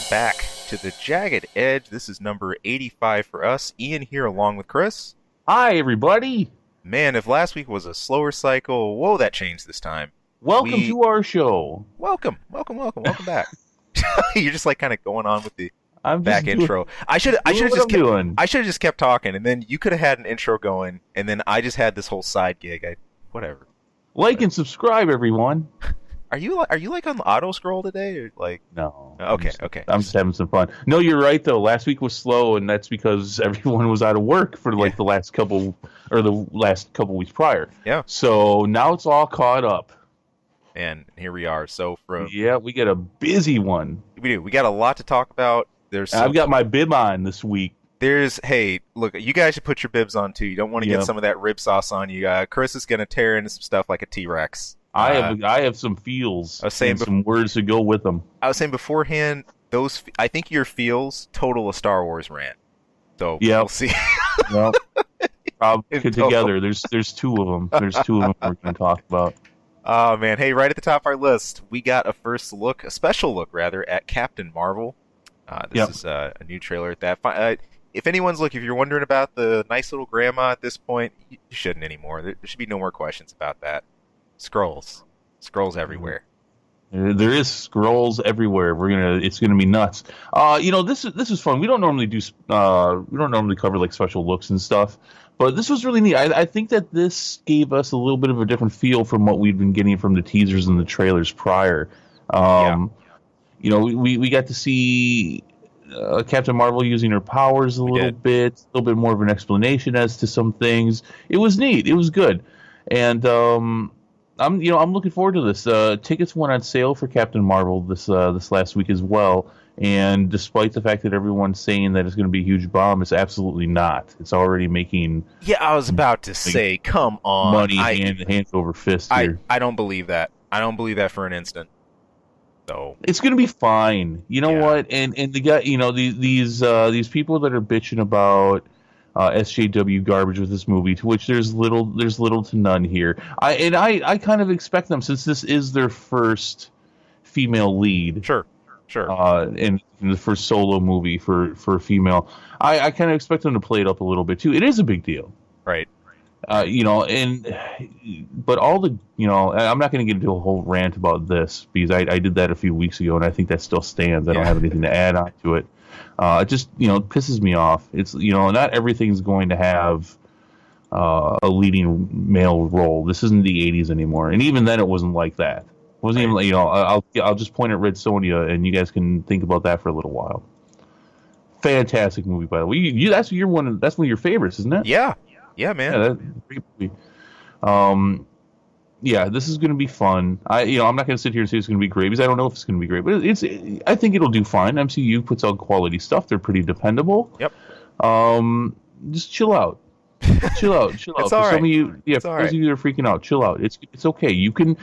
back to the Jagged Edge. This is number 85 for us. Ian here along with Chris. Hi, everybody. Man, if last week was a slower cycle, whoa, that changed this time. Welcome to our show. Welcome back. You're just like kind of going on with the I'm back just intro. I should have just kept talking, and then you could have had an intro going, and then I just had this whole side gig. Whatever. Like and subscribe, everyone. Are you like on the auto scroll today, or like? No. Okay. I'm just having some fun. No, you're right though. Last week was slow, and that's because everyone was out of work for the last couple weeks prior. Yeah. So now it's all caught up. And here we are. So we get a busy one. We do. We got a lot to talk about. I've got my bib on this week. Hey, look, you guys should put your bibs on too. You don't want to get some of that rib sauce on you. Chris is gonna tear into some stuff like a T-Rex. I have some feels and some words to go with them. I was saying beforehand, I think your feels total a Star Wars rant. So we'll see. Well, together, there's two of them. There's two of them we're going to talk about. Oh man, hey, right at the top of our list, we got a special look at Captain Marvel. This is a new trailer at that. If you're wondering about the nice little grandma at this point, you shouldn't anymore. There should be no more questions about that. Scrolls everywhere. There is scrolls everywhere. It's gonna be nuts. This is fun. We don't normally cover like special looks and stuff, but this was really neat. I think that this gave us a little bit of a different feel from what we'd been getting from the teasers and the trailers prior. We got to see Captain Marvel using her powers a little bit more of an explanation as to some things. It was neat. It was good, and I'm looking forward to this. Tickets went on sale for Captain Marvel this last week as well, and despite the fact that everyone's saying that it's going to be a huge bomb, it's absolutely not. It's already making I was about to say, come on, money hand over fist here. I don't believe that. I don't believe that for an instant. So it's going to be fine. You know what? And the guy, these people that are bitching about SJW garbage with this movie, to which there's little to none here. I kind of expect them, since this is their first female lead. Sure. In the first solo movie for a female, I kind of expect them to play it up a little bit too. It is a big deal, right? But all the I'm not going to get into a whole rant about this because I did that a few weeks ago, and I think that still stands. I don't have anything to add on to it. It just pisses me off. It's not everything's going to have a leading male role. This isn't the '80s anymore, and even then it wasn't like that. It wasn't even like, I'll just point at Red Sonja, and you guys can think about that for a little while. Fantastic movie, by the way. That's one of your favorites, isn't it? Yeah, man. Yeah, that's a great movie. This is going to be fun. I'm not going to sit here and say it's going to be great because I don't know if it's going to be great, but I think it'll do fine. MCU puts out quality stuff. They're pretty dependable. Yep. Just chill out. Chill out. It's all right. Some of you, for those of you that are freaking out, chill out. It's okay. You can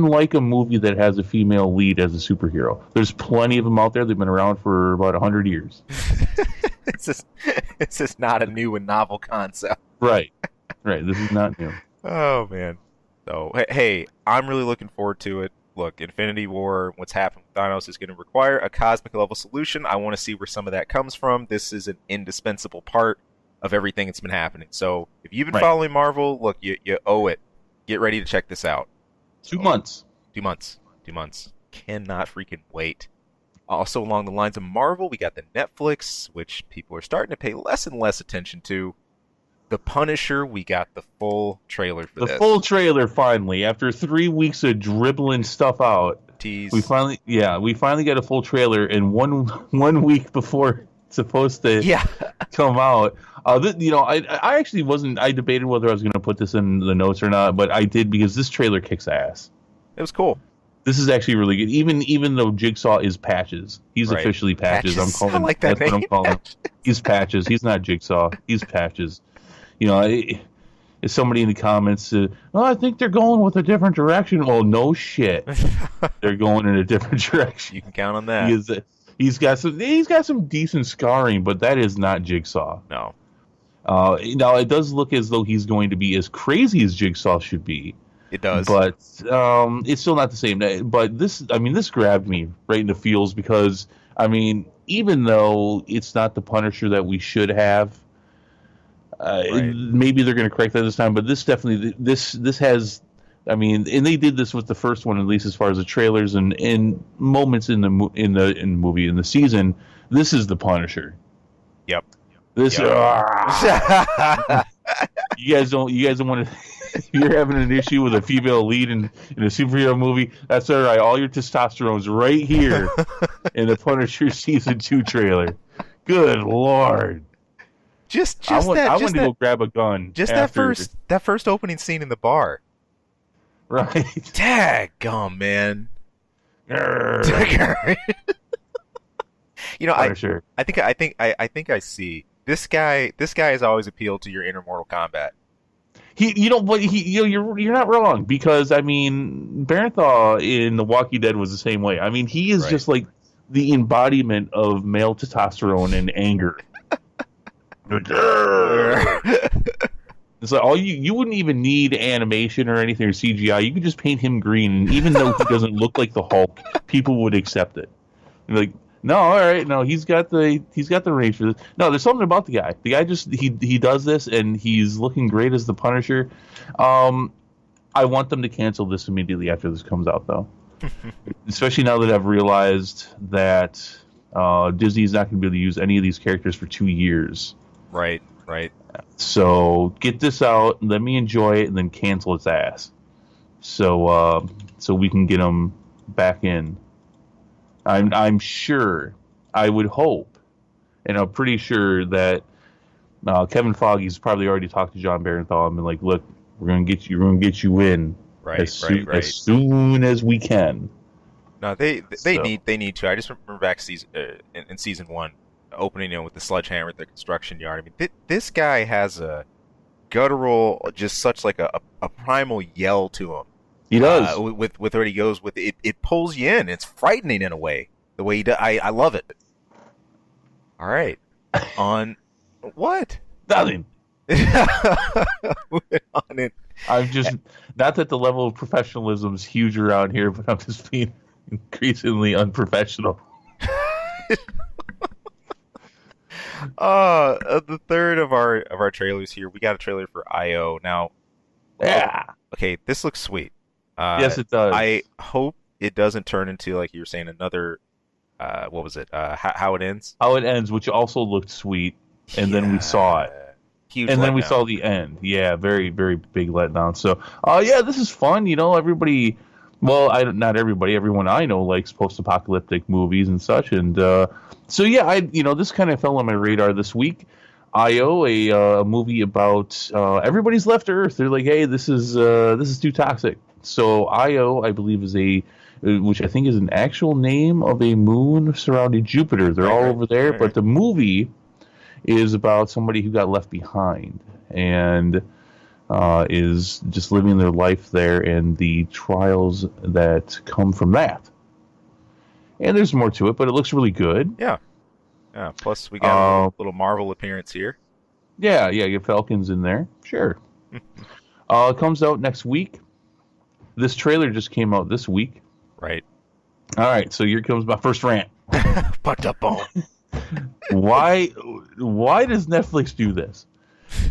like a movie that has a female lead as a superhero. There's plenty of them out there. They've been around for about 100 years. It's just not a new and novel concept. Right. This is not new. Oh man. So, hey, I'm really looking forward to it. Look, Infinity War, what's happened with Thanos is going to require a cosmic level solution. I want to see where some of that comes from. This is an indispensable part of everything that's been happening. So, if you've been following Marvel, look, you owe it. Get ready to check this out. 2 months. 2 months. 2 months. Cannot freaking wait. Also, along the lines of Marvel, we got the Netflix, which people are starting to pay less and less attention to. The Punisher, we got the full trailer for this. The full trailer, finally. After 3 weeks of dribbling stuff out. Tease. We finally got a full trailer, and one week before it's supposed to come out. I actually wasn't. I debated whether I was going to put this in the notes or not, but I did because this trailer kicks ass. It was cool. This is actually really good. Even though Jigsaw is Patches, he's officially Patches. I like that name. What I'm calling him. He's Patches. He's not Jigsaw. He's Patches. If somebody in the comments said, I think they're going with a different direction. Oh, no shit. They're going in a different direction. You can count on that. He's got some decent scarring, but that is not Jigsaw. No. Now, it does look as though he's going to be as crazy as Jigsaw should be. It does. But it's still not the same. But this grabbed me right in the feels because I mean, even though it's not the Punisher that we should have, Right. maybe they're going to correct that this time. But this definitely this has. I mean, and they did this with the first one, at least as far as the trailers and moments in the movie in the season. This is the Punisher. Yep. This. Yep. You guys don't want to. If you're having an issue with a female lead in a superhero movie, that's all right. All your testosterone's right here in the Punisher season 2 trailer. Good Lord. I want to go grab a gun. Just after. that first opening scene in the bar. Right. Daggum, man. You know, Punisher. I think I see this guy. This guy has always appealed to your inner Mortal Kombat. You're not wrong, because I mean, Barenthal in The Walking Dead was the same way. I mean, he is just like the embodiment of male testosterone and anger. It's like you wouldn't even need animation or anything or CGI. You could just paint him green, and even though he doesn't look like the Hulk, people would accept it. Like, no, all right, no, he's got the range for this. No, there's something about the guy. The guy just he does this, and he's looking great as the Punisher. I want them to cancel this immediately after this comes out, though. Especially now that I've realized that Disney's not going to be able to use any of these characters for 2 years. Right. So get this out, let me enjoy it, and then cancel its ass. So we can get them back in. I'm sure, I would hope, and I'm pretty sure that Kevin Feige's probably already talked to John Barenthal and been like, "Look, we're gonna get you in as soon as we can." No, they need to. I just remember back in season 1, opening with the sledgehammer at the construction yard. I mean, this guy has a guttural, just such like a primal yell to him. He does. With where he goes with it. It pulls you in. It's frightening in a way. The way he does. I love it. All right. On what? Nothing. Moving on in. I'm just, not that the level of professionalism is huge around here, but I'm just being increasingly unprofessional. The third of our trailers here. We got a trailer for IO now. Yeah. Okay, this looks sweet. Yes, it does. I hope it doesn't turn into, like you were saying, another. What was it? How it ends? How it ends, which also looked sweet, and then we saw it. Huge and then we letdown. saw the end. Yeah, very, very big letdown. So, yeah, this is fun. You know, everybody. Well, not everybody. Everyone I know likes post-apocalyptic movies and such. And so, yeah, this kind of fell on my radar this week. IO, a movie about everybody's left Earth. They're like, hey, this is too toxic. So IO, I believe, is which I think is an actual name of a moon surrounding Jupiter. They're all over there, but the movie is about somebody who got left behind and is just living their life there and the trials that come from that. And there's more to it, but it looks really good. Yeah. Plus, we got a little Marvel appearance here. Yeah, you get Falcons in there. Sure. It comes out next week. This trailer just came out this week. Right. All right, so here comes my first rant. Put up on. Why does Netflix do this?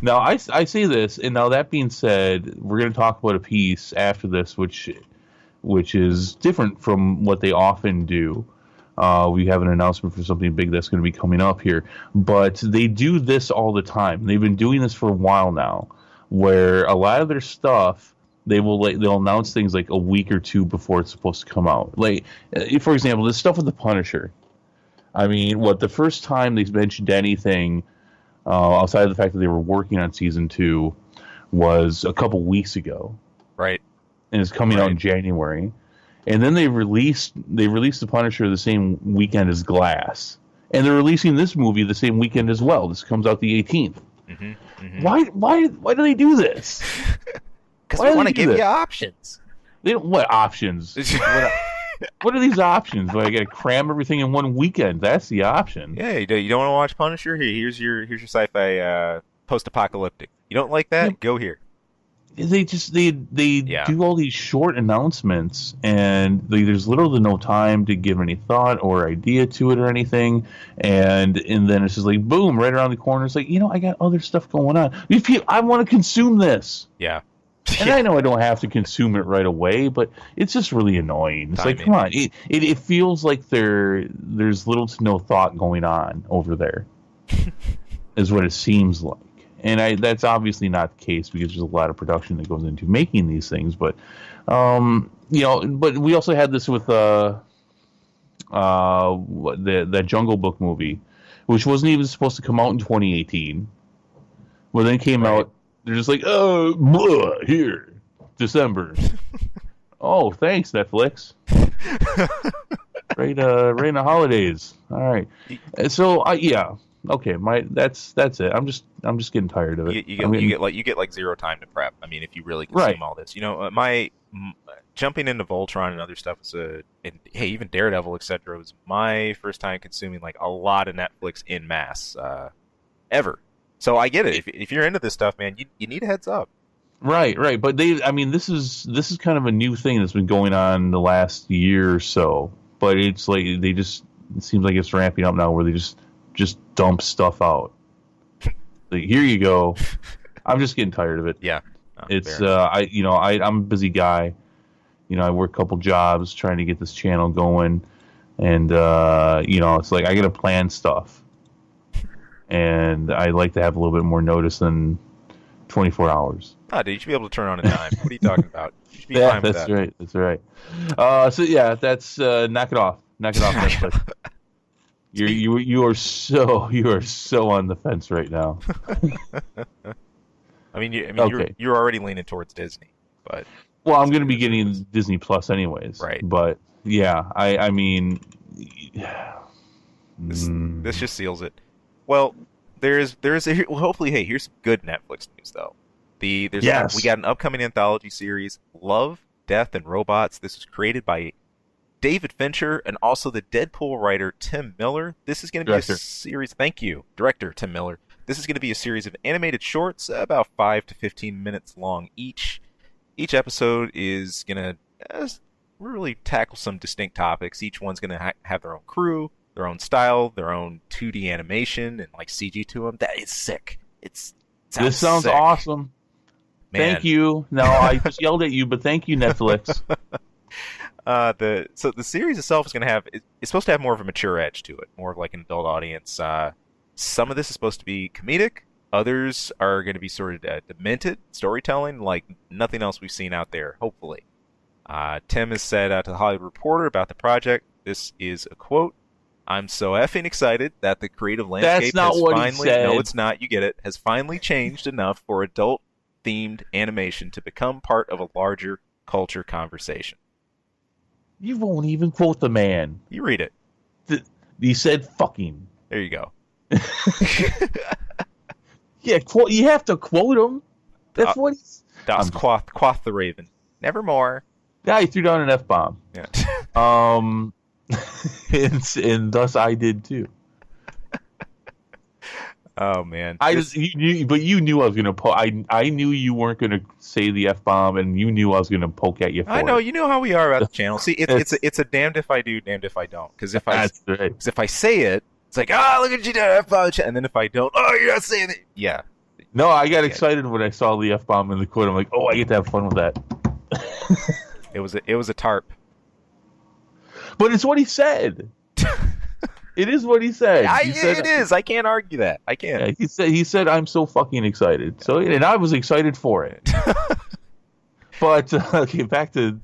Now, I say this, and now that being said, we're going to talk about a piece after this, which is different from what they often do. We have an announcement for something big that's going to be coming up here. But they do this all the time. They've been doing this for a while now, where a lot of their stuff, they'll announce things like a week or two before it's supposed to come out. Like, for example, this stuff with the Punisher. I mean, the first time they mentioned anything outside of the fact that they were working on season 2 was a couple weeks ago. Right. And it's coming out in January. And then they released the Punisher the same weekend as Glass. And they're releasing this movie the same weekend as well. This comes out the 18th. Mm-hmm, mm-hmm. Why do they do this? Because we want to give you options. They don't. What options? What are these options? I got to cram everything in one weekend. That's the option. Yeah, you don't want to watch Punisher? Here's your sci-fi post-apocalyptic. You don't like that? Go here. they do all these short announcements, and there's literally no time to give any thought or idea to it or anything, and then it's just like boom, right around the corner. It's like, I got other stuff going on. I want to consume this. Yeah. And I know I don't have to consume it right away, but it's just really annoying. It's like, come on, it feels like there's little to no thought going on over there, is what it seems like. And that's obviously not the case, because there's a lot of production that goes into making these things. But, but we also had this with the Jungle Book movie, which wasn't even supposed to come out in 2018. Well, then it came out. They're just like, here, December. Oh, thanks, Netflix. right in the holidays. All right. So, yeah. Okay, that's it. I'm just getting tired of it. You get like zero time to prep. I mean, if you really consume all this, my jumping into Voltron and other stuff was even Daredevil, etc. was my first time consuming like a lot of Netflix in mass ever. So I get it. If you're into this stuff, man, you need a heads up. Right. But this is kind of a new thing that's been going on the last year or so. But it's like it seems like it's ramping up now, where they just dump stuff out. Like, here you go. I'm just getting tired of it. Yeah. It's I'm a busy guy. I work a couple jobs trying to get this channel going, and it's like I got to plan stuff, and I like to have a little bit more notice than 24 hours. Dude, you should be able to turn on a dime. What are you talking about? You should be fine with that. That's right. So yeah, that's knock it off. Netflix. You are so on the fence right now. You're already leaning towards Disney, but I'm going to be getting Disney Plus anyways. Right. But yeah, I mean, this just seals it. Well, hopefully, hey, here's some good Netflix news though. We got an upcoming anthology series, Love, Death, and Robots. This was created by David Fincher and also the Deadpool writer Tim Miller. This is going to be a series. Thank you, director Tim Miller. This is going to be a series of animated shorts, about 5 to 15 minutes long each. Each episode is going to really tackle some distinct topics. Each one's going to have their own crew, their own style, their own 2D animation, and like CG to them. That is sick. This sounds sick. Awesome. Man. Thank you. No, I just yelled at you, but thank you, Netflix. The series itself is going to have, it's supposed to have more of a mature edge to it, more of like an adult audience. Some of this is supposed to be comedic. Others are going to be sort of demented storytelling, like nothing else we've seen out there, hopefully. Tim has said to the Hollywood Reporter about the project, this is a quote, "I'm so effing excited that the creative landscape no, it's not, you get it, has finally changed enough for adult-themed animation to become part of a larger culture conversation." You won't even quote the man. You read it. He said fucking. There you go. Yeah, you have to quote him. That's what he's... Das quoth the raven. Nevermore. Yeah, he threw down an F-bomb. Yeah. and thus I did too. Oh man! You knew I was gonna I knew you weren't gonna say the F-bomb, and you knew I was gonna poke at you. I know. You know how we are about the channel. See, it's a damned if I do, damned if I don't. Because if I say it, it's like, look at you doing F-bomb, and then if I don't, you're not saying it. Yeah. No, I got excited when I saw the F-bomb in the quote. I'm like, I get to have fun with that. It was a tarp. But it's what he said. It is what he said. It is. I can't argue that. I can't. Yeah, he said I'm so fucking excited. So, and I was excited for it. But okay, back to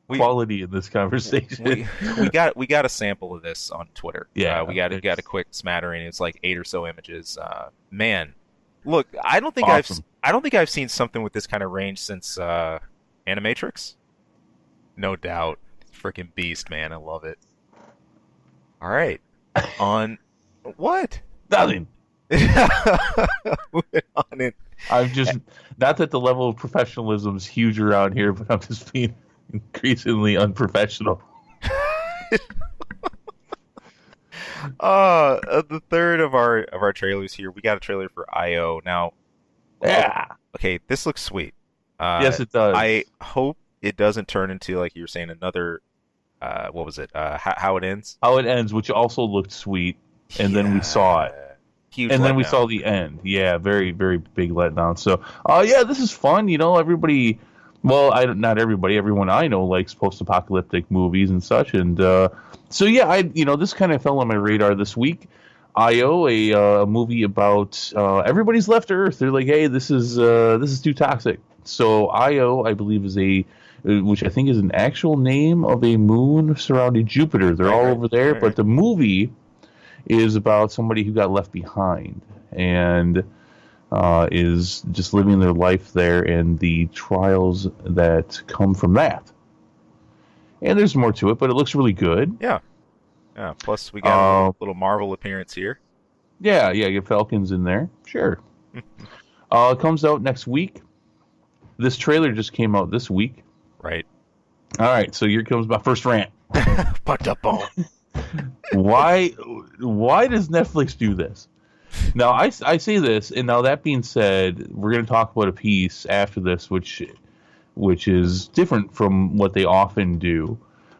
quality in this conversation. We got a sample of this on Twitter. Yeah, we got a quick smattering. It's like 8 or so images. Man, look, I don't think I've seen something with this kind of range since Animatrix. No doubt, freaking beast, man. I love it. All right. On what? Nothing. Moving on in. I'm just not that the level of professionalism is huge around here, but I'm just being increasingly unprofessional. The third of our trailers here. We got a trailer for IO now. Yeah. Okay, this looks sweet. Yes, it does. I hope it doesn't turn into, like you were saying, another. What was it? How it ends? How it ends, which also looked sweet, and then we saw it. Yeah, huge And then we letdown. saw the end. Yeah, very, very big letdown. So, yeah, this is fun. Everybody, well, not everybody, everyone I know likes post-apocalyptic movies and such. And so, yeah, this kind of fell on my radar this week. IO, a movie about everybody's left Earth. They're like, hey, this is too toxic. So IO, I believe, is which I think is an actual name of a moon surrounding Jupiter. They're all over there, but the movie is about somebody who got left behind and is just living their life there and the trials that come from that. And there's more to it, but it looks really good. Yeah, yeah. Plus, we got a little Marvel appearance here. Yeah, get Falcons in there. Sure. It comes out next week. This trailer just came out this week. Right. All right, so here comes my first rant. Put up on. Why does Netflix do this? Now, I say this, and now that being said, we're going to talk about a piece after this, which is different from what they often do.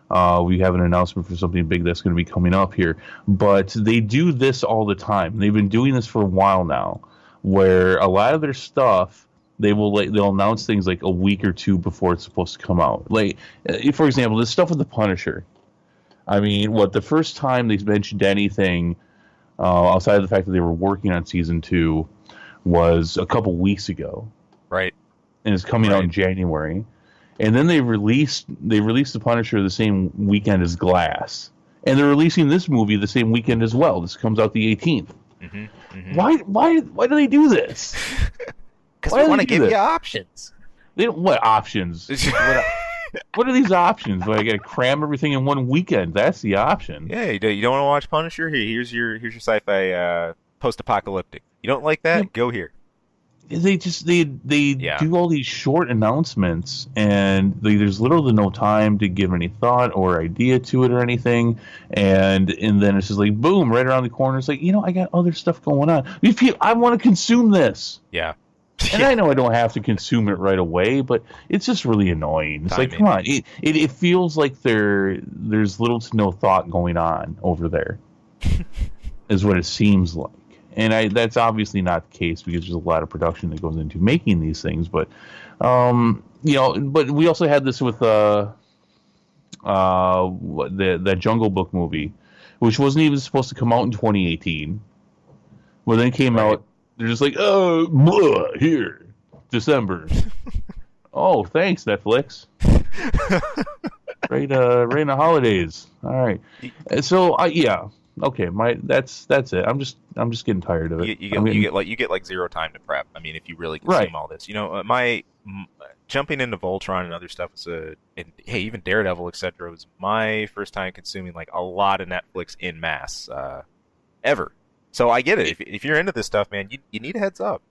We have an announcement for something big that's going to be coming up here, but they do this all the time. They've been doing this for a while now, where a lot of their stuff they'll announce things like a week or two before it's supposed to come out. Like, for example, the stuff with the Punisher. I mean, the first time they mentioned anything outside of the fact that they were working on season 2 was a couple weeks ago. Right. And it's coming out in January. And then they released the Punisher the same weekend as Glass. And they're releasing this movie the same weekend as well. This comes out the 18th. Mm-hmm, mm-hmm. Why do they do this? Because we want to give you options. They don't, what options? What are these options? I got to cram everything in one weekend. That's the option. Yeah, you don't want to watch Punisher? Here's your sci-fi post-apocalyptic. You don't like that? Yeah. Go here. They do all these short announcements, and there's little to no time to give any thought or idea to it or anything. And then it's just like boom, right around the corner. It's like, I got other stuff going on. I want to consume this. Yeah. And I know I don't have to consume it right away, but it's just really annoying. It's like, come on. It feels like there's little to no thought going on over there, is what it seems like. And that's obviously not the case because there's a lot of production that goes into making these things. But, but we also had this with the Jungle Book movie, which wasn't even supposed to come out in 2018. Well, then it came out. They're just like, here, December. Oh, thanks, Netflix. right in the holidays. All right. So, yeah. Okay, that's it. I'm just getting tired of it. You get like zero time to prep. I mean, if you really consume all this, my jumping into Voltron and other stuff even Daredevil, etc. was my first time consuming like a lot of Netflix in mass ever. So I get it. If you're into this stuff, man, you need a heads up.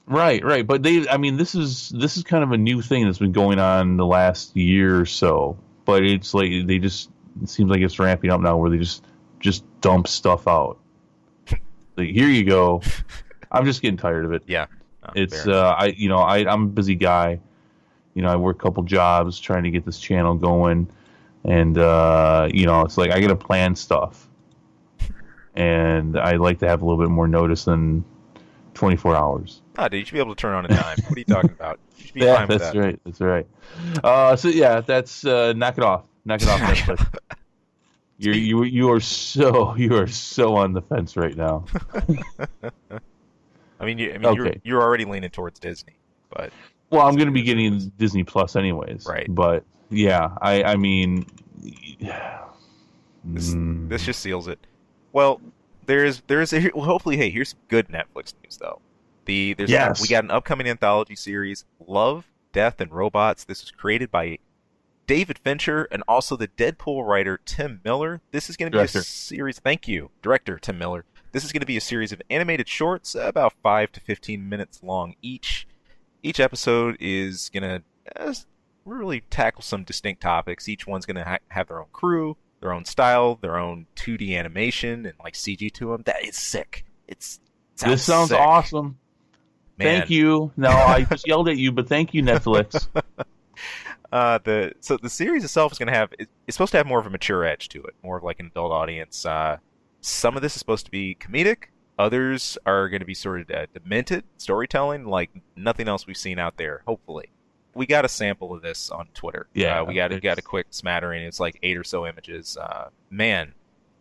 Right. But this is kind of a new thing that's been going on the last year or so. But it's like it seems like it's ramping up now, where they just dump stuff out. Like, here you go. I'm just getting tired of it. Yeah. It's I'm a busy guy. I work a couple jobs trying to get this channel going, and it's like I got to plan stuff. And I like to have a little bit more notice than 24 hours. Dude, you should be able to turn on a dime. What are you talking about? You should be fine with that. That's right. So yeah, that's knock it off. Netflix. You are so on the fence right now. Okay. You're already leaning towards Disney, but I'm going to be getting Disney Plus anyways. Right. But yeah, I mean, this just seals it. Well, hopefully, hey, here's some good Netflix news though. We got an upcoming anthology series, Love, Death, and Robots. This was created by David Fincher and also the Deadpool writer Tim Miller. This is going to be a series. Thank you, director Tim Miller. This is going to be a series of animated shorts, about 5 to 15 minutes long each. Each episode is going to really tackle some distinct topics. Each one's going to have their own crew, their own style, their own 2D animation, and like CG to them. That is sick. This sounds sick. Awesome. Thank Man. you. No, I just yelled at you, but thank you, Netflix. The series itself is going to have it's supposed to have more of a mature edge to it, more of like an adult audience. Some of this is supposed to be comedic. Others are going to be sort of demented storytelling, like nothing else we've seen out there. Hopefully, we got a sample of this on Twitter. Yeah, we got a quick smattering. It's like 8 or so images. Man,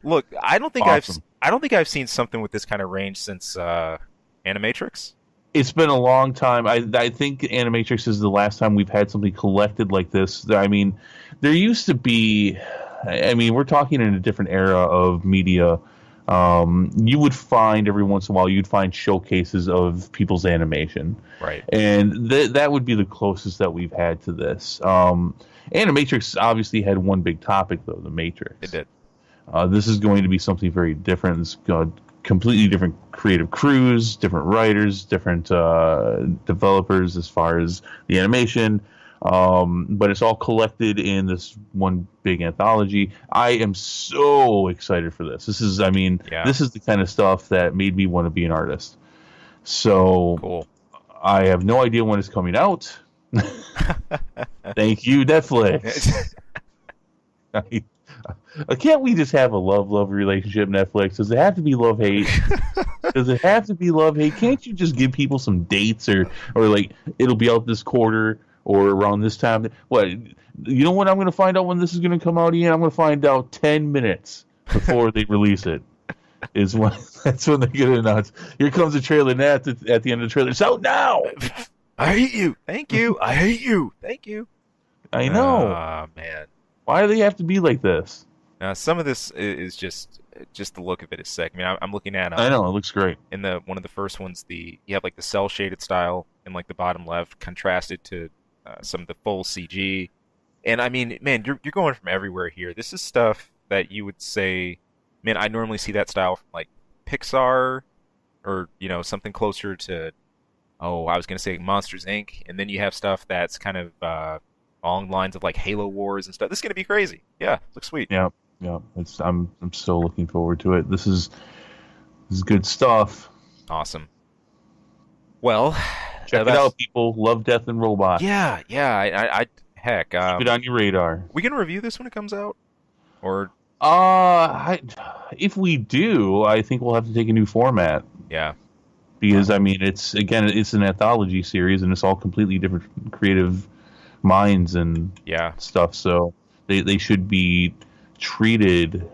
look, awesome. I don't think I've seen something with this kind of range since Animatrix. It's been a long time. I think Animatrix is the last time we've had something collected like this. I mean, there used to be. I mean, we're talking in a different era of media. You would find every once in a while you'd find showcases of people's animation, Right. and that would be the closest that we've had to this. Animatrix obviously had one big topic though, the Matrix. It did. This is going to be something very different. It's got completely different creative crews, different writers, different developers as far as the animation. But it's all collected in this one big anthology. I am so excited for this. This is the kind of stuff that made me want to be an artist. So Cool. I have no idea when it's coming out. Thank you, Netflix. Can't we just have a love relationship, Netflix? Does it have to be love-hate? Does it have to be love-hate? Can't you just give people some dates or like it'll be out this quarter or around this time? What? You know what I'm going to find out when this is going to come out, Ian? I'm going to find out 10 minutes before they release it. That's when they're going to announce. Here comes the trailer. Now at the end of the trailer, it's out now. I hate you. Thank you. I hate you. Thank you. I know. Oh, man. Why do they have to be like this? Now, some of this is just the look of it is sick. I mean, I'm looking at I know it looks great. in the one of the first ones. You have like the cell shaded style in like the bottom left, contrasted to some of the full CG. And I mean, man, you're going from everywhere here. This is stuff that you would say, man, I normally see that style from like Pixar or something closer to, oh, I was gonna say Monsters Inc. And then you have stuff that's kind of along the lines of like Halo Wars and stuff. This is gonna be crazy. Yeah, looks sweet. Yeah. I'm so looking forward to it. This is good stuff. Awesome. Well, Check it out, people. Love, Death, and Robots. Yeah. I heck, Keep it on your radar. we can review this when it comes out, or If we do, I think we'll have to take a new format yeah, because I mean, it's an anthology series and it's all completely different creative minds and yeah, stuff. So they should be treated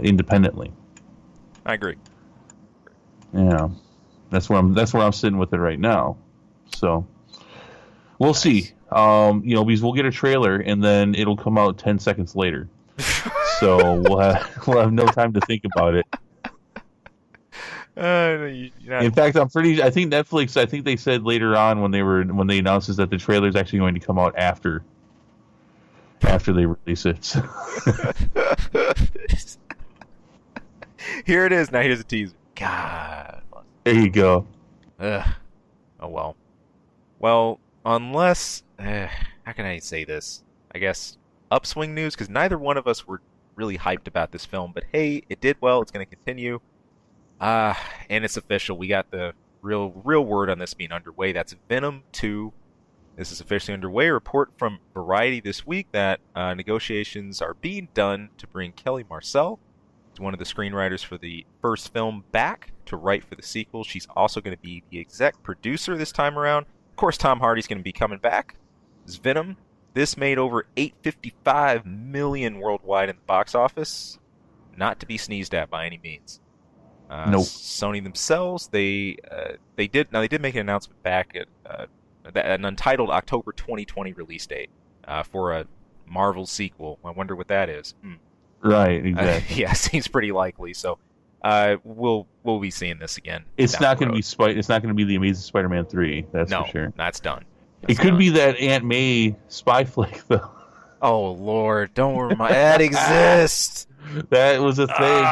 independently. I agree. Yeah, that's where I'm sitting with it right now. So we'll see. Because we'll get a trailer and then it'll come out 10 seconds later. So we'll have no time to think about it. In fact, I think Netflix. I think they said later on when they announced that the trailer is actually going to come out after they release it. Here it is. Now here's a teaser. God. There you go. Ugh. Oh well. Well, unless how can I say this? I guess upswing news, because neither one of us were really hyped about this film. But hey, it did well. It's going to continue. And it's official. We got the real word on this being underway. That's Venom 2. This is officially underway. A report from Variety this week that negotiations are being done to bring Kelly Marcel, who's one of the screenwriters for the first film, back to write for the sequel. She's also going to be the exec producer this time around. Of course, Tom Hardy's going to be coming back as Venom. This made over $855 million worldwide in the box office. Not to be sneezed at by any means. Nope. Sony themselves, they did make an announcement back at an untitled October 2020 release date for a Marvel sequel. I wonder what that is. Right, exactly. Yeah, seems pretty likely. So we'll be seeing this again. It's not going to be It's not going to be the Amazing Spider-Man 3. That's for sure. That's done. It could be that Aunt May spy flick though. Oh Lord, don't remind. That exists. That was a thing.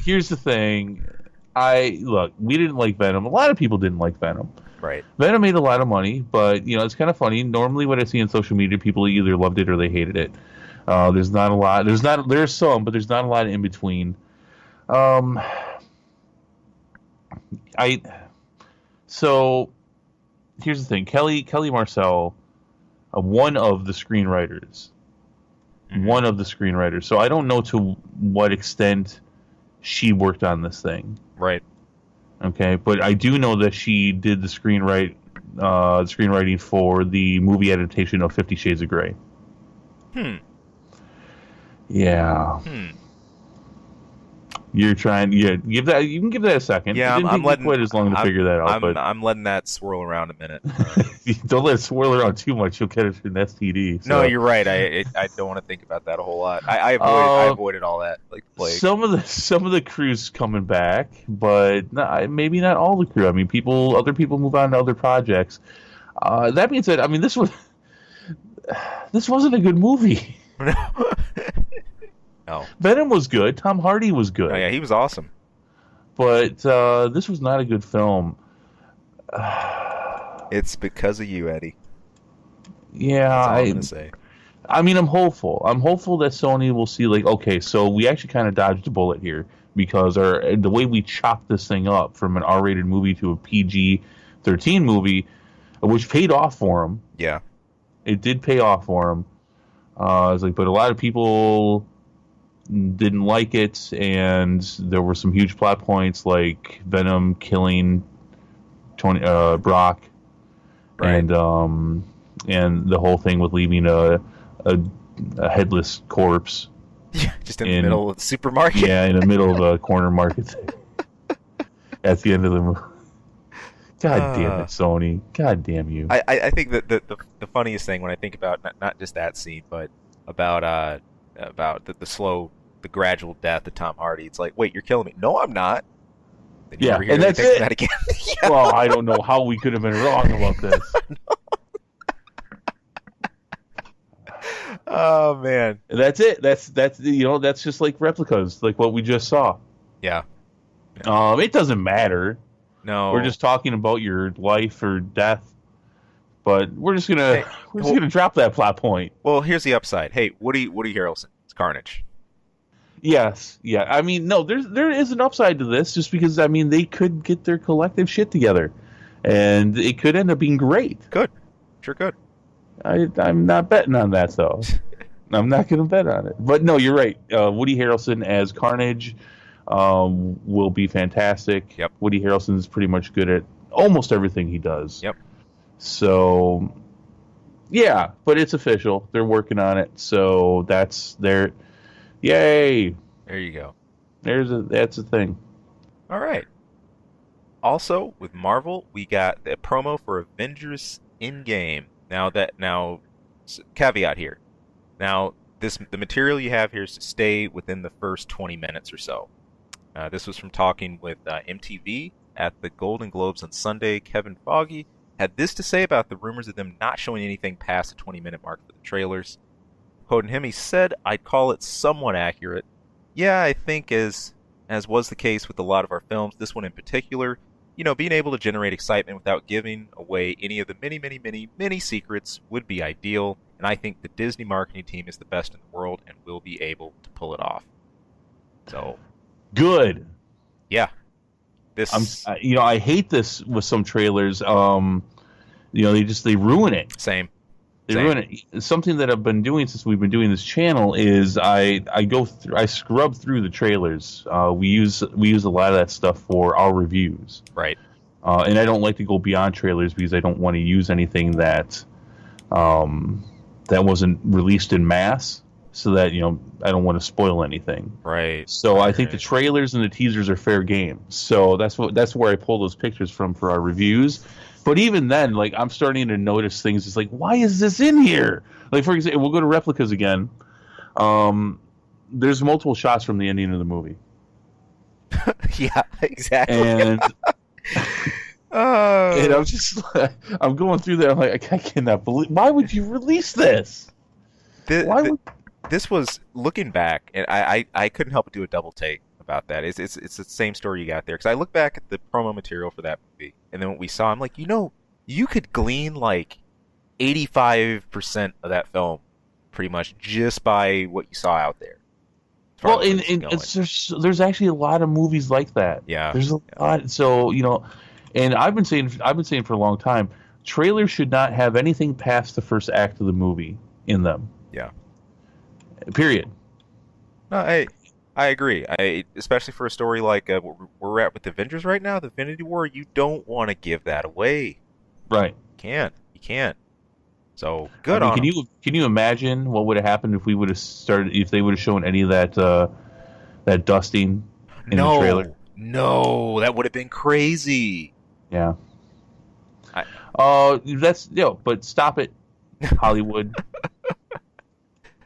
Here's the thing. We didn't like Venom. A lot of people didn't like Venom. Right. Venom made a lot of money, but it's kind of funny. Normally, what I see on social media, people either loved it or they hated it. There's not a lot. There's some, but there's not a lot in between. So here's the thing: Kelly Marcel, one of the screenwriters, one of the screenwriters. So I don't know to what extent she worked on this thing. Right. Okay, but I do know that she did the screenwriting for the movie adaptation of 50 Shades of Grey. Yeah. You're trying. Yeah, give that. You can give that a second. Yeah, it didn't take me quite as long to figure that out. But I'm letting that swirl around a minute. Don't let it swirl around too much. You'll get an STD. So. No, you're right. I don't want to think about that a whole lot. I avoided all that like the plague. Some of the crew's coming back, but maybe not all the crew. I mean, other people move on to other projects. That being said, I mean this wasn't a good movie. No. Venom was good. Tom Hardy was good. Oh, yeah, he was awesome. But this was not a good film. It's because of you, Eddie. Yeah, that's all I'm gonna say. I mean, I'm hopeful. I'm hopeful that Sony will see, like, okay, so we actually kind of dodged a bullet here because the way we chopped this thing up from an R-rated movie to a PG-13 movie, which paid off for them. Yeah, it did pay off for them. It's like, but a lot of people didn't like it, and there were some huge plot points like Venom killing Brock, right. and the whole thing with leaving a headless corpse. Yeah, just in the middle of the supermarket. Yeah, in the middle of a corner market at the end of the movie. God damn it, Sony! God damn you! I think that the funniest thing when I think about not just that scene, but about the gradual death of Tom Hardy. It's like, wait, you're killing me? No, I'm not. Yeah, and that's it. That again. Yeah. Well, I don't know how we could have been wrong about this. Oh man, that's it. That's that's just like replicas, like what we just saw. Yeah. It doesn't matter. No, we're just talking about your life or death. But we're just gonna drop that plot point. Well, here's the upside. Hey, Woody Harrelson, it's Carnage. Yes, yeah. I mean, no, there is an upside to this, just because I mean they could get their collective shit together, and it could end up being great. Good, sure could. I'm not betting on that though. I'm not going to bet on it. But no, you're right. Woody Harrelson as Carnage will be fantastic. Yep. Woody Harrelson is pretty much good at almost everything he does. Yep. So, yeah, but it's official. They're working on it. So that's their... Yay! There you go. That's a thing. All right. Also, with Marvel, we got the promo for Avengers Endgame. Now, caveat here. Now, the material you have here is to stay within the first 20 minutes or so. This was from talking with MTV at the Golden Globes on Sunday. Kevin Feige had this to say about the rumors of them not showing anything past the 20-minute mark for the trailers. Quoting him, he said, "I'd call it somewhat accurate. Yeah, I think as was the case with a lot of our films, this one in particular, being able to generate excitement without giving away any of the many, many, many, many secrets would be ideal, and I think the Disney marketing team is the best in the world and will be able to pull it off." So, good. Yeah. I hate this with some trailers. They ruin it. Same. They ruin it. Something that I've been doing since we've been doing this channel is I scrub through the trailers. We use a lot of that stuff for our reviews. Right. And I don't like to go beyond trailers because I don't want to use anything that wasn't released in mass, so that I don't want to spoil anything. Right. So I think the trailers and the teasers are fair game. So that's where I pull those pictures from for our reviews. But even then, like, I'm starting to notice things. It's like, why is this in here? Like, for example, we'll go to replicas again. There's multiple shots from the ending of the movie. Yeah, exactly. And and I'm going through there. I'm like, I cannot believe. Why would you release this? This was, looking back, and I couldn't help but do a double take about that. It's the same story you got there, because I look back at the promo material for that movie, and then what we saw, I'm like, you could glean like 85% of that film pretty much just by what you saw out there. Well, there's actually a lot of movies like that. Yeah. There's a lot. So And I've been saying for a long time, trailers should not have anything past the first act of the movie in them. Yeah. Period. No, I agree. Especially for a story like where we're at with Avengers right now, the Infinity War, you don't want to give that away. Right. You can't. So good I mean, on 'em. can you imagine what would have happened if they would have shown any of that dusting in the trailer? No, that would have been crazy. Yeah. I, But stop it, Hollywood.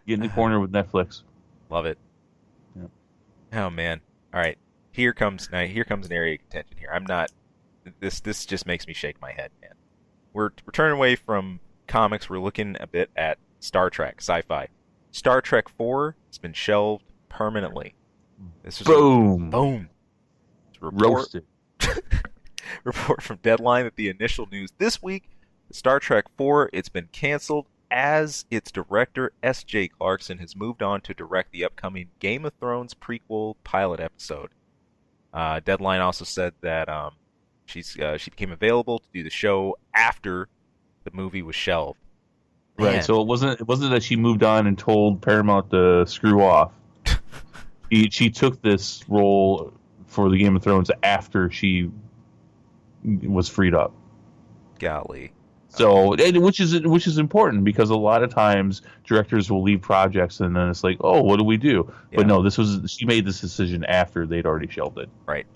Get in the corner with Netflix. Love it. Yeah. Oh man. All right. Here comes an area of contention here. I'm not. This just makes me shake my head, man. We're turning away from comics. We're looking a bit at Star Trek, sci-fi. Star Trek 4 has been shelved permanently. This is Boom. Roasted. Report from Deadline that the initial news this week, Star Trek 4, it's been canceled as its director S.J. Clarkson has moved on to direct the upcoming Game of Thrones prequel pilot episode. Deadline also said that she became available to do the show after the movie was shelved. Man. Right. So it wasn't that she moved on and told Paramount to screw off. She took this role for the Game of Thrones after she was freed up. Golly. So, which is important because a lot of times directors will leave projects and then it's like, oh, what do we do? Yeah. But no, she made this decision after they'd already shelved it. Right.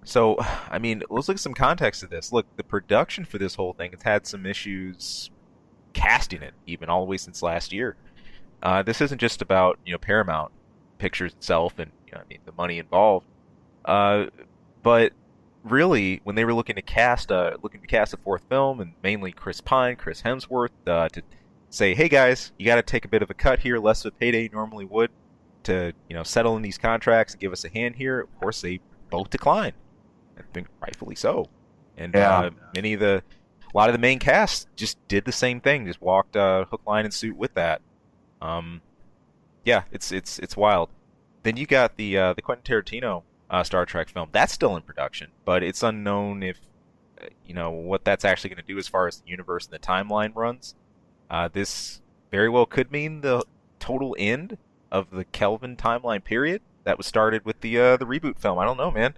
So, I mean, let's look at some context to this. Look, the production for this whole thing has had some issues casting it, even all the way since last year. This isn't just about Paramount Pictures itself and the money involved, but really, when they were looking to cast a fourth film, and mainly Chris Pine, Chris Hemsworth, to say, hey guys, you got to take a bit of a cut here, less of a payday you normally would, to settle in these contracts and give us a hand here. Of course, they both declined. I think rightfully so. And a lot of the main cast just did the same thing, just walked hook, line, and suit with that. Yeah, it's wild. Then you got the Quentin Tarantino Star Trek film. That's still in production, but it's unknown if what that's actually going to do as far as the universe and the timeline runs. This very well could mean the total end of the Kelvin timeline period that was started with the reboot film. I don't know, man.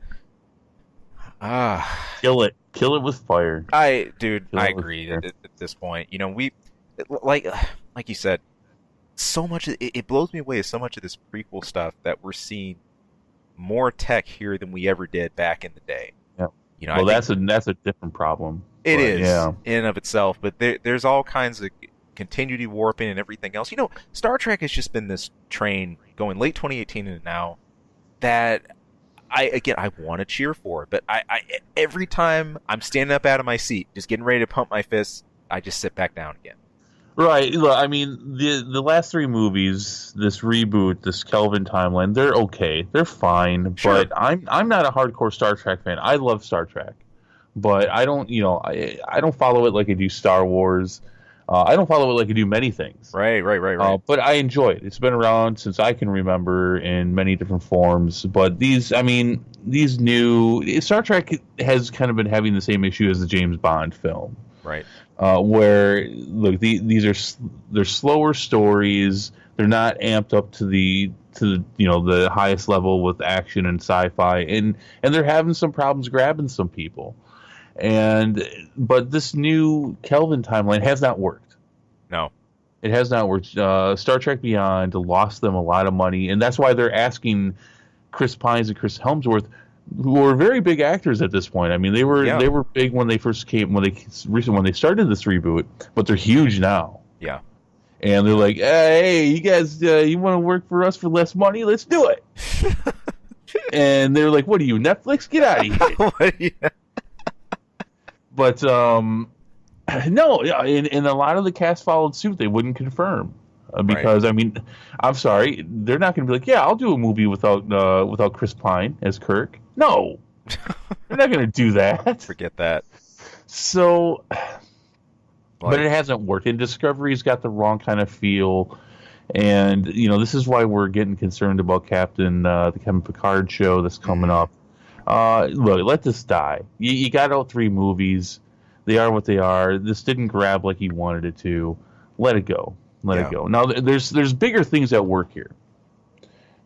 Kill it with fire. I agree at this point. We like you said, so much it blows me away. So much of this prequel stuff that we're seeing more tech here than we ever did back in the day. Yeah. That's a different problem. It is in and of itself, but there's all kinds of continuity warping and everything else. Star Trek has just been this train going late 2018 and now that I want to cheer for, but I every time I'm standing up out of my seat, just getting ready to pump my fists, I just sit back down again. Right. Look, I mean, the last three movies, this reboot, this Kelvin timeline, they're okay. They're fine. Sure. But I'm not a hardcore Star Trek fan. I love Star Trek, but I don't I don't follow it like I do Star Wars. I don't follow it like I do many things. Right. But I enjoy it. It's been around since I can remember in many different forms. But these new Star Trek has kind of been having the same issue as the James Bond film. Right. Where look, they're slower stories. They're not amped up to the the highest level with action and sci-fi, and they're having some problems grabbing some people. But this new Kelvin timeline has not worked. No, it has not worked. Star Trek Beyond lost them a lot of money, and that's why they're asking Chris Pines and Chris Hemsworth, who are very big actors at this point. I mean, they were big when they first came, when they started this reboot, but they're huge now. Yeah. And they're like, hey, you guys, you want to work for us for less money? Let's do it. And they're like, what are you, Netflix? Get out of here. But no, and a lot of the cast followed suit. They wouldn't confirm because right. I mean, I'm sorry, they're not going to be like, yeah, I'll do a movie without Chris Pine as Kirk. No, they're not going to do that. Forget that. So, but it hasn't worked. And Discovery's got the wrong kind of feel. And this is why we're getting concerned about the Kevin Picard show that's coming up. Look, let this die. You got out 3 movies. They are what they are. This didn't grab like you wanted it to. Let it go. Let it go. Now, there's bigger things at work here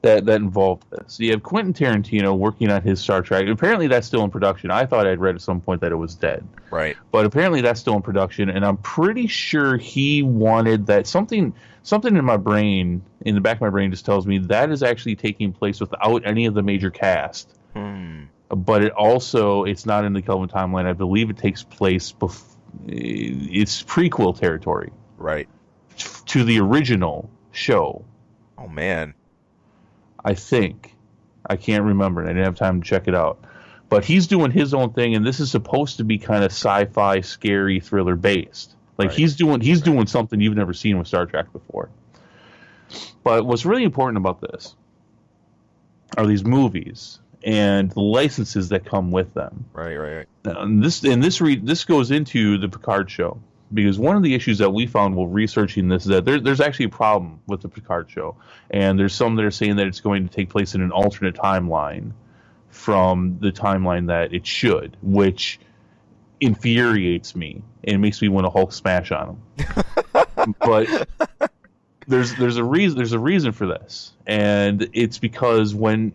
that involve this. You have Quentin Tarantino working on his Star Trek. Apparently, that's still in production. I thought I'd read at some point that it was dead. Right. But apparently, that's still in production, and I'm pretty sure he wanted that something in my brain, in the back of my brain, just tells me that is actually taking place without any of the major cast. But it's not in the Kelvin timeline. I believe it takes place it's prequel territory. Right. To the original show. Oh, man. I think. I can't remember. I didn't have time to check it out. But he's doing his own thing, and this is supposed to be kind of sci-fi, scary, thriller based. Like he's doing something you've never seen with Star Trek before. But what's really important about this are these movies and the licenses that come with them. Right. And this goes into the Picard show. Because one of the issues that we found while researching this is that there's actually a problem with the Picard show. And there's some that are saying that it's going to take place in an alternate timeline from the timeline that it should, which infuriates me and makes me want to Hulk smash on them. But there's a reason for this. And it's because when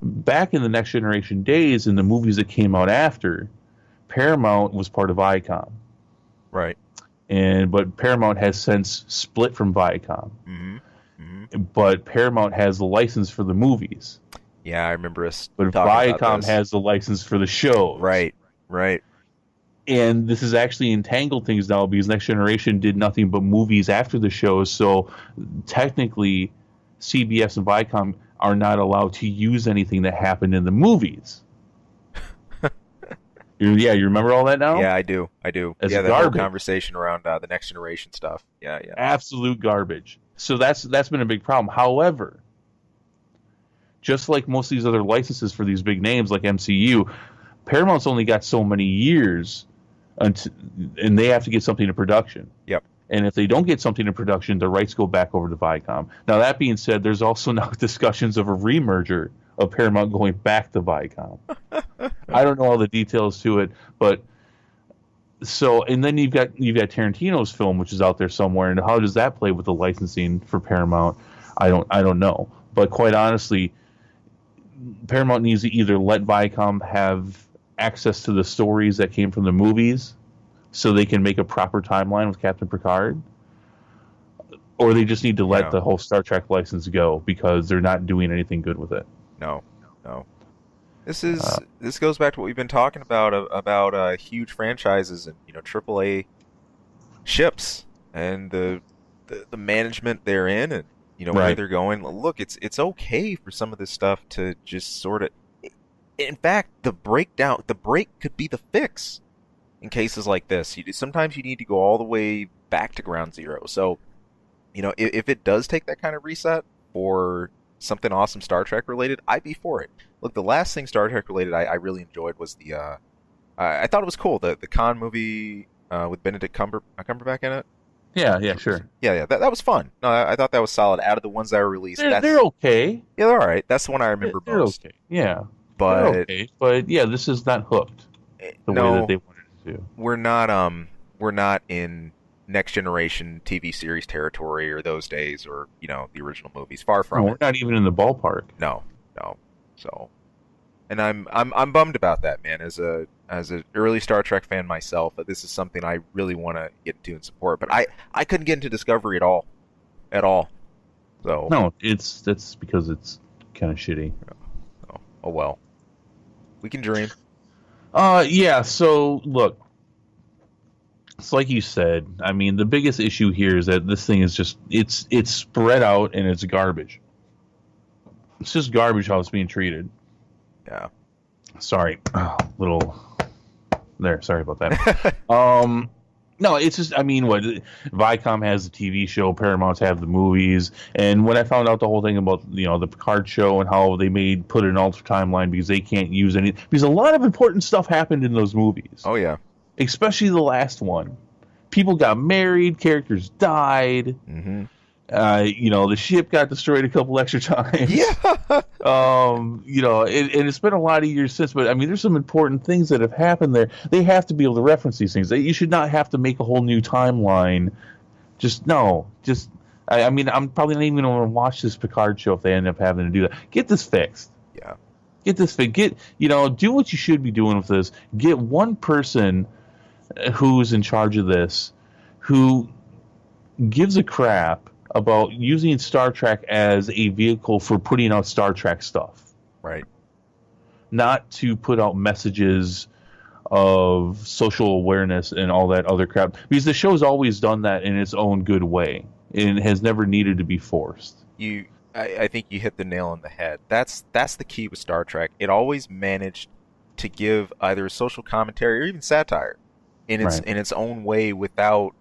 back in the Next Generation days, in the movies that came out after, Paramount was part of Viacom. Right. But Paramount has since split from Viacom. But Paramount has the license for the movies. Yeah, I remember us. But Viacom has the license for the shows. Right. And this has actually entangled things now because Next Generation did nothing but movies after the shows. So technically, CBS and Viacom are not allowed to use anything that happened in the movies. You remember all that now? Yeah, I do. It's the garbage. whole conversation around the Next Generation stuff. Yeah. Absolute garbage. So that's been a big problem. However, just like most of these other licenses for these big names like MCU, Paramount's only got so many years, and they have to get something to production. Yep. And if they don't get something in production, the rights go back over to Viacom. Now, that being said, there's also now discussions of a remerger of Paramount going back to Viacom. I don't know all the details to it, but and then you've got Tarantino's film, which is out there somewhere, and how does that play with the licensing for Paramount? I don't know. But quite honestly, Paramount needs to either let Viacom have access to the stories that came from the movies, so they can make a proper timeline with Captain Picard, or they just need to let the whole Star Trek license go because they're not doing anything good with it. No. This goes back to what we've been talking about huge franchises and AAA ships and the management they're in and where they're going. Look, it's okay for some of this stuff to just sort of. In fact, the break could be the fix in cases like this. Sometimes you need to go all the way back to ground zero. So, if it does take that kind of reset for something awesome Star Trek related, I'd be for it. Look, the last thing Star Trek related I really enjoyed was I thought it was cool, the Khan movie with Benedict Cumberbatch in it. Yeah, sure. Yeah, that was fun. No, I thought that was solid. Out of the ones that were released, they're okay. Yeah, they're all right. That's the one I remember they're most. Okay. Yeah, but they're okay. But yeah, this is not hooked the way that they wanted it to. We're not in Next Generation TV series territory or those days or the original movies. Far from it. We're not even in the ballpark. No. So, and I'm bummed about that, man. As a early Star Trek fan myself, this is something I really want to get into and support. But I couldn't get into Discovery at all. So no, that's because it's kind of shitty. Oh well, we can dream. Yeah. So look, it's like you said. I mean, the biggest issue here is that this thing is just it's spread out and it's garbage. It's just garbage how it's being treated. Yeah. Sorry. Little there. Sorry about that. No, it's just, I mean, Viacom has the TV show, Paramount's have the movies, and when I found out the whole thing about, the Picard show and how they put an alternate timeline because they can't use any, because a lot of important stuff happened in those movies. Oh, yeah. Especially the last one. People got married, characters died. Mm-hmm. The ship got destroyed a couple extra times. Yeah. And it's been a lot of years since, but I mean, there's some important things that have happened there. They have to be able to reference these things. You should not have to make a whole new timeline. I mean, I'm probably not even going to watch this Picard show if they end up having to do that. Get this fixed. Yeah. Get this fixed. Do what you should be doing with this. Get one person who's in charge of this, who gives a crap about using Star Trek as a vehicle for putting out Star Trek stuff. Right. Not to put out messages of social awareness and all that other crap. Because the show's always done that in its own good way. And has never needed to be forced. I think you hit the nail on the head. That's the key with Star Trek. It always managed to give either a social commentary or even satire in its own way without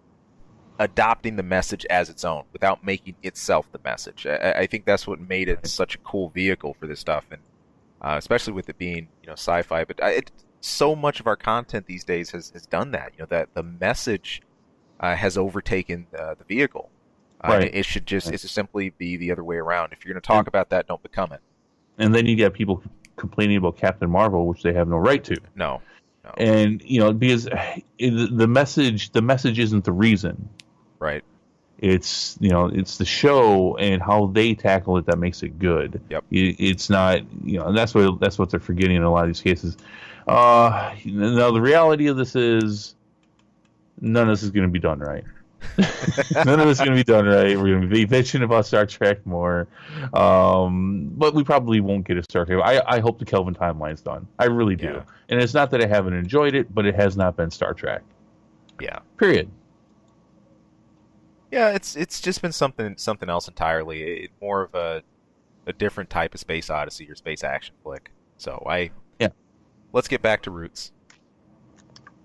adopting the message as its own, without making itself the message. I think that's what made it such a cool vehicle for this stuff, and especially with it being sci-fi. But so much of our content these days has done that. That the message has overtaken the vehicle. It should just simply be the other way around. If you're going to talk about that, don't become it. And then you get people complaining about Captain Marvel, which they have no right to. No. And because the message isn't the reason. Right. It's the show and how they tackle it that makes it good. Yep. It's not and that's what they're forgetting in a lot of these cases. Now the reality of this is none of this is going to be done right. None of this is going to be done right. We're going to be bitching about Star Trek more, but we probably won't get a Star Trek. I hope the Kelvin timeline's done. I really do. Yeah. And it's not that I haven't enjoyed it, but it has not been Star Trek. Yeah. Period. Yeah, it's just been something else entirely. More of a different type of space odyssey or space action flick. So let's get back to roots.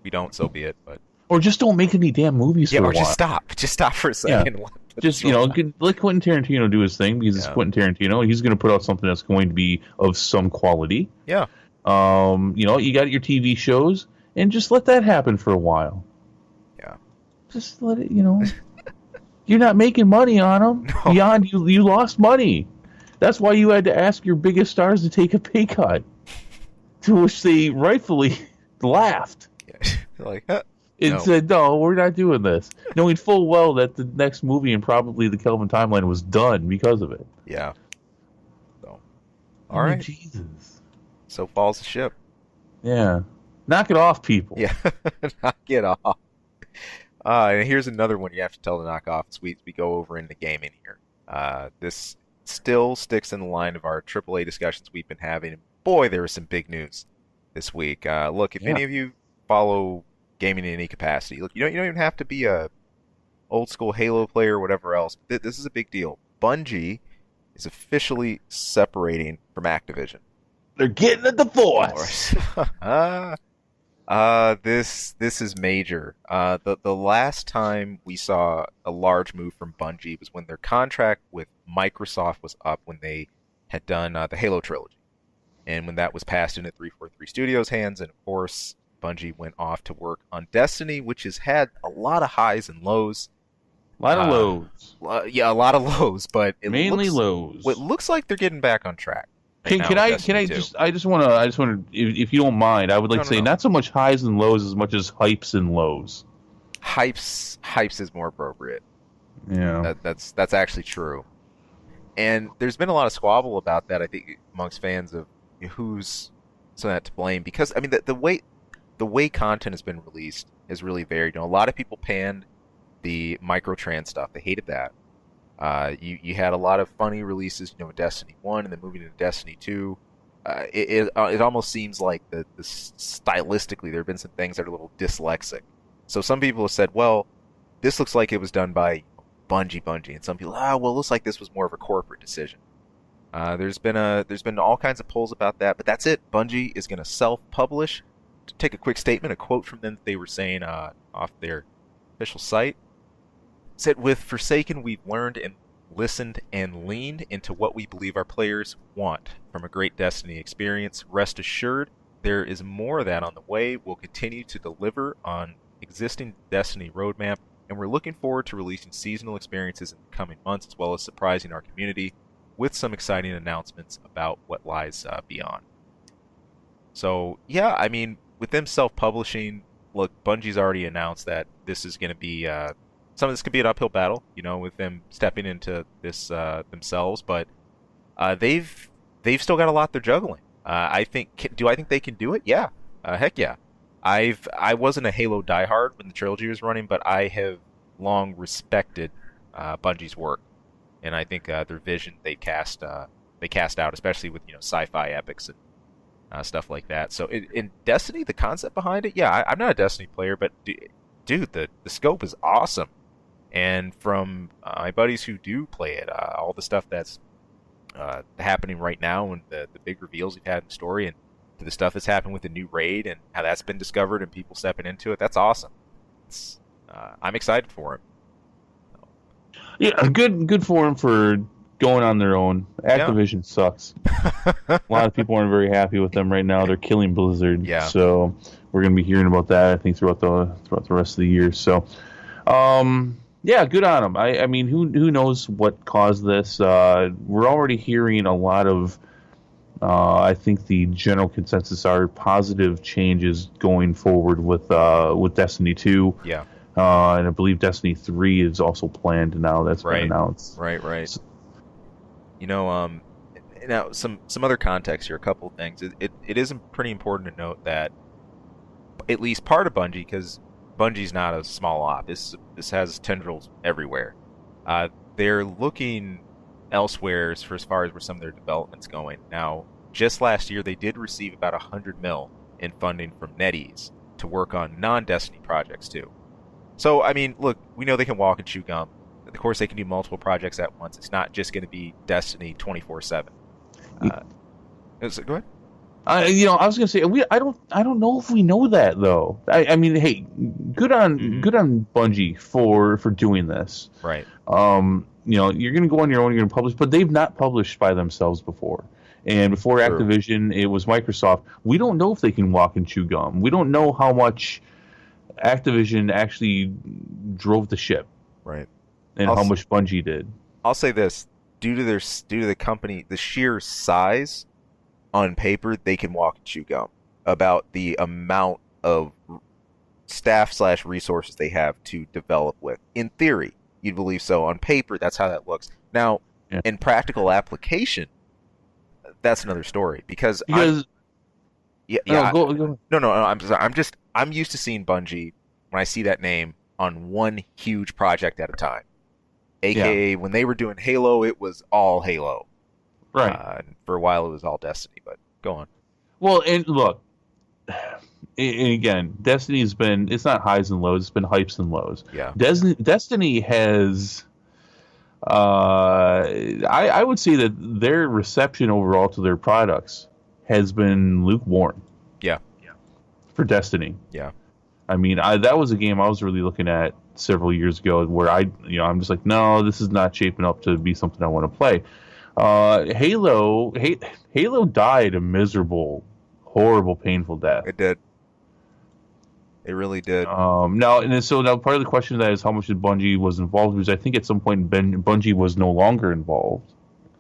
We don't, so be it. But or just don't make any damn movies. Yeah, for a or while. Just stop for a second. Yeah. Just let Quentin Tarantino do his thing because it's Quentin Tarantino. He's going to put out something that's going to be of some quality. Yeah. You got your TV shows, and just let that happen for a while. Yeah. Just let it. You're not making money on them. No. Beyond you lost money. That's why you had to ask your biggest stars to take a pay cut, to which they rightfully laughed. Yeah. Like, huh? And said, no, we're not doing this. Knowing full well that the next movie and probably the Kelvin timeline was done because of it. Yeah. So, all right. Jesus. So falls the ship. Yeah. Knock it off, people. Yeah. Knock it off. And here's another one you have to tell to knock off as we go over into gaming here. This still sticks in the line of our AAA discussions we've been having. Boy, there was some big news this week. Look, if any of you follow gaming in any capacity. Look, you don't even have to be a old school Halo player or whatever else. This is a big deal. Bungie is officially separating from Activision. They're getting a divorce. This is major. The last time we saw a large move from Bungie was when their contract with Microsoft was up when they had done the Halo trilogy, and when that was passed into 343 Studios' hands, and of course Bungie went off to work on Destiny, which has had a lot of highs and lows. A lot of lows. A lot of lows, but mainly lows. It looks like they're getting back on track. Can I just want to if you don't mind, I would like to say not so much highs and lows as much as hypes and lows. Hypes is more appropriate. Yeah. That's actually true. And there's been a lot of squabble about that, I think, amongst fans of who's some of that to blame, because I mean the way content has been released has really varied. A lot of people panned the microtrans stuff. They hated that. You had a lot of funny releases, with Destiny 1 and then moving into Destiny 2. It almost seems like the stylistically there have been some things that are a little dyslexic. So some people have said, well, this looks like it was done by Bungie, and some people, well, it looks like this was more of a corporate decision. There's been all kinds of polls about that, but that's it. Bungie is going to self-publish. To take a quick statement, a quote from them that they were saying off their official site said, "With Forsaken, we've learned and listened and leaned into what we believe our players want from a great Destiny experience. Rest assured, there is more of that on the way. We'll continue to deliver on existing Destiny roadmap and we're looking forward to releasing seasonal experiences in the coming months, as well as surprising our community with some exciting announcements about what lies beyond. So, yeah, I mean, with them self-publishing, look, Bungie's already announced that this is going to be some of this could be an uphill battle, with them stepping into this themselves, but they've still got a lot they're juggling. I think do I think they can do it? Yeah, heck yeah. I wasn't a Halo diehard when the trilogy was running, but I have long respected Bungie's work, and I think their vision they cast out, especially with sci-fi epics and stuff like that. So in Destiny, the concept behind it, yeah, I'm not a Destiny player, but dude, the scope is awesome. And from my buddies who do play it, all the stuff that's happening right now and the big reveals we've had in the story, and to the stuff that's happened with the new raid and how that's been discovered and people stepping into it, that's awesome. I'm excited for him. Yeah, good for him for going on their own. Activision sucks. A lot of people aren't very happy with them right now. They're killing Blizzard. Yeah. So we're going to be hearing about that, I think, throughout the rest of the year. So, yeah, good on them. I mean, who knows what caused this? We're already hearing a lot of. I think the general consensus are positive changes going forward with Destiny 2. Yeah. And I believe Destiny 3 is also planned now. That's been announced. Right. So, now some other context here, a couple of things. It is pretty important to note that at least part of Bungie, because Bungie's not a small op. This has tendrils everywhere. They're looking elsewhere as far as where some of their development's going. Now, just last year, they did receive about $100 million in funding from NetEase to work on non-Destiny projects too. So, I mean, look, we know they can walk and chew gum. Of course, they can do multiple projects at once. It's not just going to be Destiny 24/7. Go ahead. I was going to say I don't know if we know that though. I mean, hey, good on Bungie for doing this. Right. You're going to go on your own. You're going to publish, but they've not published by themselves before. And before Activision, it was Microsoft. We don't know if they can walk and chew gum. We don't know how much Activision actually drove the ship. Right. And how much Bungie did. I'll say this: due to the company, the sheer size, on paper they can walk and chew gum about the amount of staff/resources they have to develop with. In theory, you'd believe so. On paper, that's how that looks. Now, in practical application, that's another story. Go. No. I'm sorry. I'm used to seeing Bungie when I see that name on one huge project at a time. AKA when they were doing Halo, it was all Halo. Right. For a while, it was all Destiny. But go on. Well, and look, and again, Destiny's been, it's not highs and lows, it's been hypes and lows. Yeah. Destiny has, I would say that their reception overall to their products has been lukewarm. Yeah. For Destiny. Yeah. I mean, that was a game I was really looking at several years ago where I'm just like, no, this is not shaping up to be something I want to play. Halo died a miserable, horrible, painful death. It did. It really did. Now part of the question of that is how much Bungie was involved, because I think at some point Bungie was no longer involved.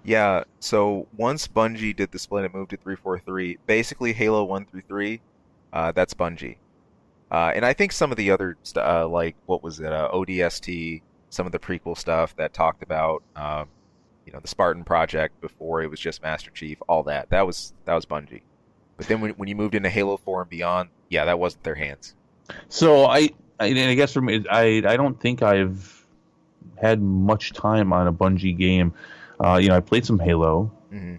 Yeah, so once Bungie did the split and moved to 343, basically Halo 1 through 3, that's Bungie. And I think some of the other like what was it, ODST, some of the prequel stuff that talked about the Spartan Project before it was just Master Chief, all that was Bungie. But then when you moved into Halo 4 and beyond, yeah, that wasn't their hands. So I guess for me, I don't think I've had much time on a Bungie game. I played some Halo. Mm-hmm.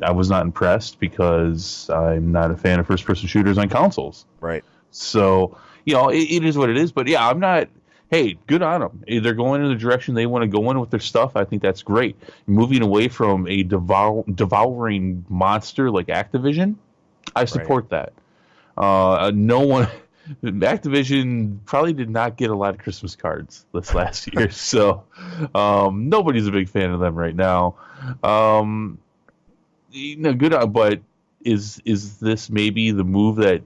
I was not impressed because I'm not a fan of first-person shooters on consoles. Right. So, it is what it is. But, yeah, I'm not... Hey, good on them. They're going in the direction they want to go in with their stuff. I think that's great. Moving away from a devouring monster like Activision, I support that. No one... Activision probably did not get a lot of Christmas cards this last year, so nobody's a big fan of them right now. Good, but is this maybe the move that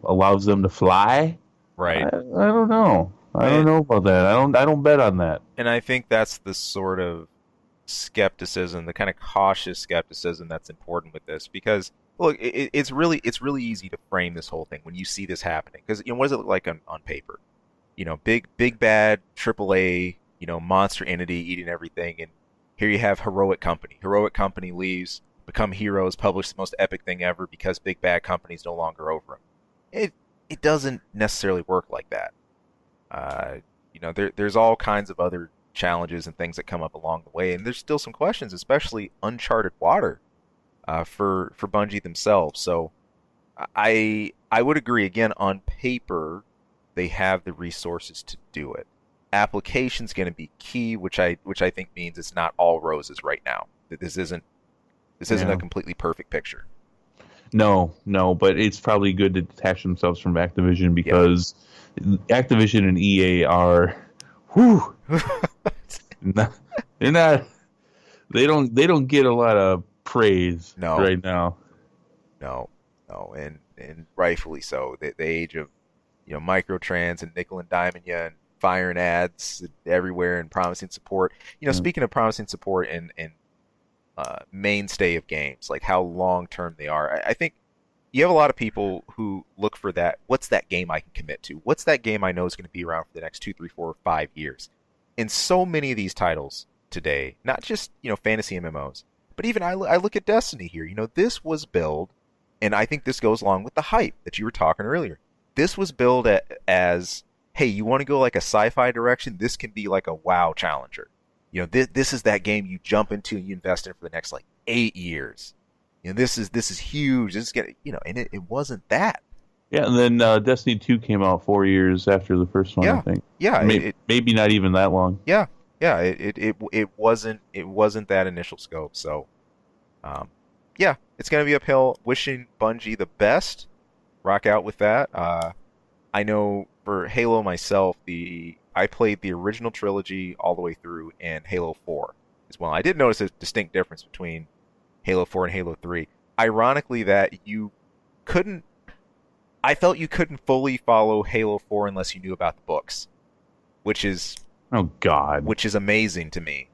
allows them to fly? Right. I don't know. I don't know about that. I don't bet on that. And I think that's the sort of skepticism, the kind of cautious skepticism that's important with this, because look, it's really easy to frame this whole thing when you see this happening, because what does it look like on paper? Big bad AAA, monster entity eating everything, and here you have heroic company. Heroic company leaves, become heroes, publish the most epic thing ever because big bad company's no longer over them. It doesn't necessarily work like that. There's all kinds of other challenges and things that come up along the way, and there's still some questions, especially uncharted water for Bungie themselves. So I would agree, again, on paper they have the resources to do it. Application's going to be key, which I think means it's not all roses right now. That this isn't a completely perfect picture. No, but it's probably good to detach themselves from Activision, because Activision and EA are, they're not. They don't get a lot of praise right now. No, and rightfully so. The age of microtrans and nickel and diamond you and firing ads everywhere and promising support. Speaking of promising support and mainstay of games, like how long term they are. I think you have a lot of people who look for that. What's that game I can commit to? What's that game I know is going to be around for the next 2, 3, 4, 5 years? And so many of these titles today, not just fantasy MMOs, but even I look at Destiny here. This was billed, and I think this goes along with the hype that you were talking earlier. This was billed as, hey, you want to go like a sci-fi direction? This can be like a WoW challenger. This is that game you jump into and you invest in for the next like 8 years. This is huge. This is gonna, and it wasn't that. Yeah, and then Destiny 2 came out 4 years after the first one, I think. Yeah, maybe not even that long. Yeah. It wasn't that initial scope. So, it's gonna be uphill. Wishing Bungie the best. Rock out with that. I know for Halo myself, I played the original trilogy all the way through, and Halo 4 as well. I did notice a distinct difference between Halo 4 and Halo 3. Ironically, that I felt you couldn't fully follow Halo 4 unless you knew about the books, which is amazing to me.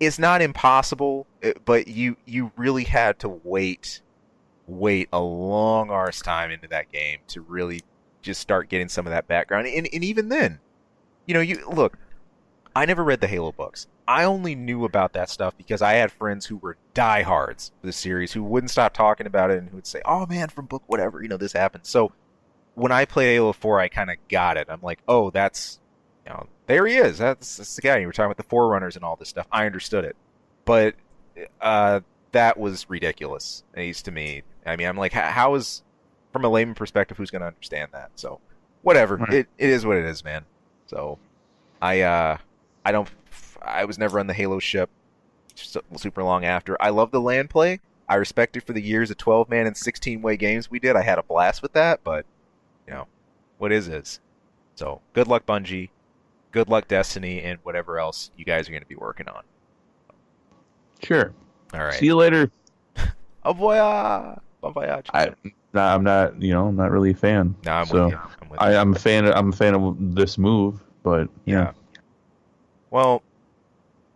It's not impossible, but you really had to wait a long arse time into that game to really just start getting some of that background. And even then, look, I never read the Halo books. I only knew about that stuff because I had friends who were diehards for the series who wouldn't stop talking about it and who would say, oh man, from book whatever, this happened. So when I played Halo 4, I kind of got it. I'm like, oh, that's, there he is. That's the guy. You were talking about the Forerunners and all this stuff. I understood it. But that was ridiculous, at least to me. I mean, I'm like, how is, from a layman perspective, who's going to understand that? So, whatever. Right. It is what it is, man. So, I was never on the Halo ship super long after. I love the LAN play. I respect it for the years of 12-man and 16-way games we did. I had a blast with that, but, what is. So, good luck, Bungie. Good luck, Destiny, and whatever else you guys are going to be working on. Sure. All right. See you later. Au revoir. Bon voyage. I'm not, not really a fan. No, I'm with you. I'm a fan of this move, but yeah. Well,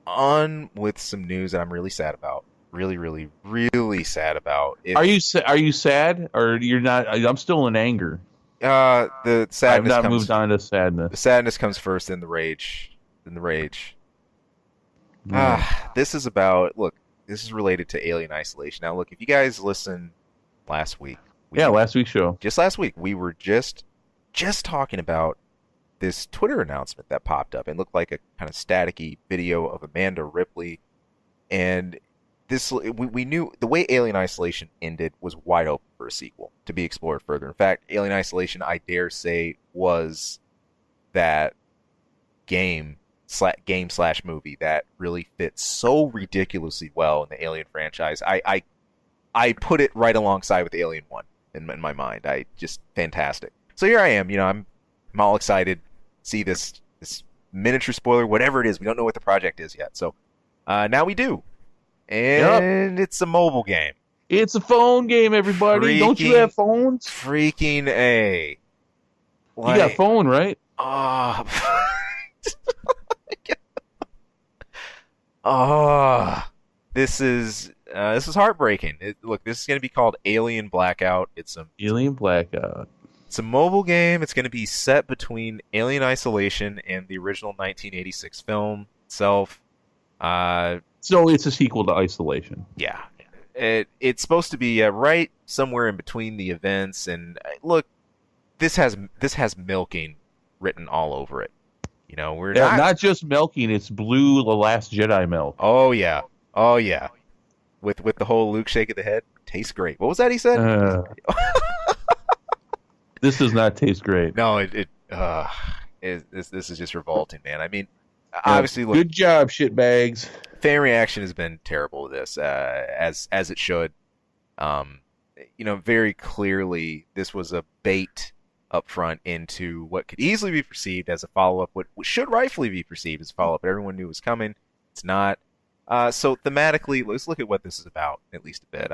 on with some news that I'm really sad about. Really, really, really sad about. Are you sad, or you're not? I'm still in anger. The sadness. I've not moved on to sadness. The sadness comes first, then the rage. This is about. Look, this is related to Alien Isolation. Now, look, if you guys listened last week. Last week's show. Just last week, we were just talking about this Twitter announcement that popped up and looked like a kind of staticky video of Amanda Ripley. And this, we knew the way Alien Isolation ended was wide open for a sequel to be explored further. In fact, Alien Isolation, I dare say, was that game/movie that really fits so ridiculously well in the Alien franchise. I put it right alongside with Alien 1 in my mind. Just fantastic. So here I am, I'm all excited. See this miniature spoiler, whatever it is. We don't know what the project is yet. So now we do. And It's a mobile game. It's a phone game, everybody. Don't you have phones? Freaking A. You got a phone, right? Oh, oh, this is heartbreaking. Look, this is going to be called Alien Blackout. Alien Blackout. It's a mobile game. It's going to be set between Alien Isolation and the original 1986 film itself. So it's a sequel to Isolation. Yeah, it's supposed to be right somewhere in between the events. And look, this has milking written all over it. You know, we're not just milking; it's blue, the Last Jedi milk. Oh yeah, with the whole Luke shake of the head, tastes great. What was that he said? This does not taste great. No, this is just revolting, man. I mean, obviously, look, good job, shitbags. Fan reaction has been terrible to this, as it should. You know, very clearly, this was a bait up front into what could easily be perceived as a follow-up, what should rightfully be perceived as a follow-up, but everyone knew was coming. It's not. So thematically, let's look at what this is about, at least a bit.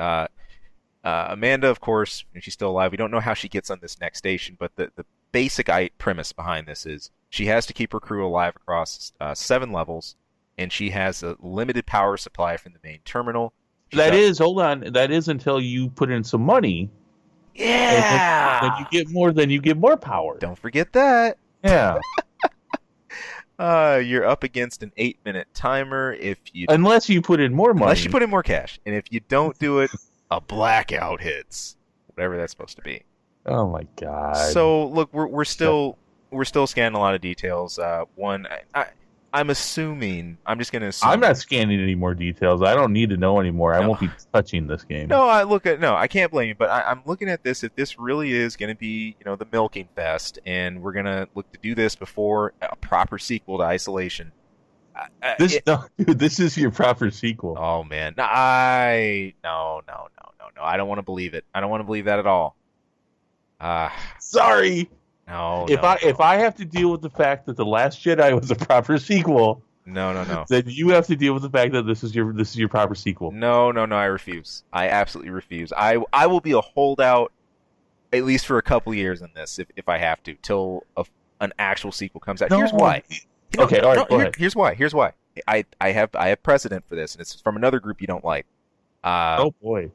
Amanda, of course, if she's still alive, we don't know how she gets on this next station, but the basic premise behind this is she has to keep her crew alive across 7 levels, and she has a limited power supply from the main terminal. Hold on, that is until you put in some money. Yeah. Then you get more power. Don't forget that. Yeah. You're up against an 8-minute timer unless you put in more money. Unless you put in more cash. And if you don't do it, a blackout hits. Whatever that's supposed to be. Oh my god. So look, we're still scanning a lot of details. I'm assuming. I'm just going to assume. I'm not scanning any more details. I don't need to know anymore. I won't be touching this game. No, I can't blame you, but I'm looking at this. If this really is going to be, the milking fest, and we're going to look to do this before a proper sequel to Isolation. This is your proper sequel. Oh man, no. I don't want to believe it. I don't want to believe that at all. Sorry. No. If I have to deal with the fact that The Last Jedi was a proper sequel, no. then you have to deal with the fact that this is your proper sequel. No. I refuse. I absolutely refuse. I will be a holdout at least for a couple years in this if I have to till an actual sequel comes out. No. Here's why. Okay, all right. Go ahead. Here's why. I have precedent for this, and it's from another group you don't like. Oh boy.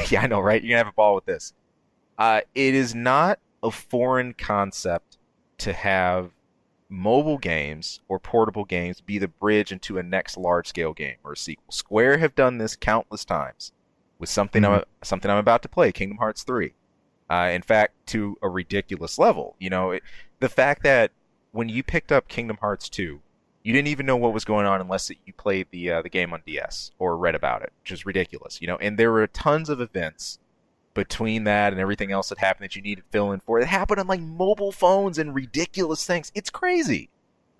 Yeah, I know, right? You're gonna have a ball with this. It is not a foreign concept to have mobile games or portable games be the bridge into a next large-scale game or a sequel. Square have done this countless times with something I'm about to play, Kingdom Hearts 3. In fact, to a ridiculous level. The fact that when you picked up Kingdom Hearts 2, you didn't even know what was going on unless you played the game on DS or read about it, which is ridiculous. And there were tons of events between that and everything else that happened that you needed fill in for. It happened on like mobile phones and ridiculous things. It's crazy.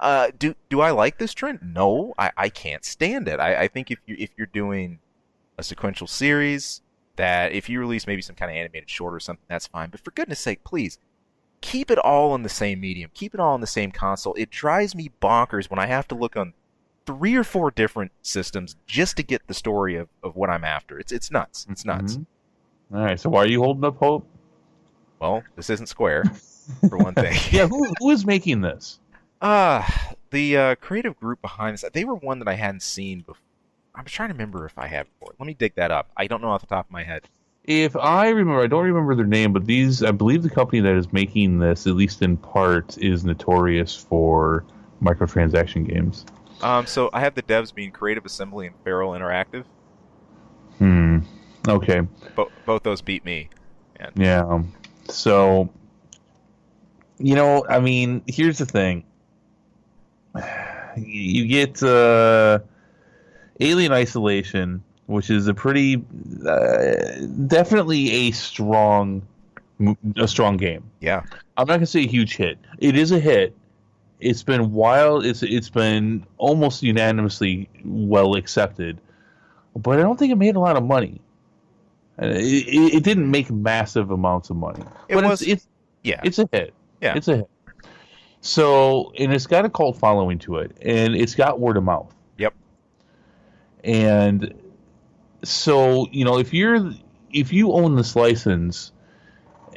Do I like this trend? No, I can't stand it. I think if you're doing a sequential series, that if you release maybe some kind of animated short or something, that's fine. But for goodness sake, please keep it all on the same medium. Keep it all on the same console. It drives me bonkers when I have to look on 3 or 4 different systems just to get the story of what I'm after. It's nuts. It's nuts. Mm-hmm. All right, so why are you holding up hope? Well, this isn't Square, for one thing. Yeah, who is making this? The creative group behind this, they were one that I hadn't seen before. I'm trying to remember if I have before. Let me dig that up. I don't know off the top of my head. If I remember, I don't remember their name, but I believe the company that is making this, at least in part, is notorious for microtransaction games. So I have the devs being Creative Assembly and Feral Interactive. Okay. Both those beat me. Man. Yeah. So, I mean, here's the thing. You get Alien Isolation, which is a pretty, definitely a strong game. Yeah. I'm not gonna say a huge hit. It is a hit. It's been wild. It's been almost unanimously well accepted, but I don't think it made a lot of money. It didn't make massive amounts of money. It's a hit. Yeah, it's a hit. So, and it's got a cult following to it, and it's got word of mouth. Yep. And so, if you own this license,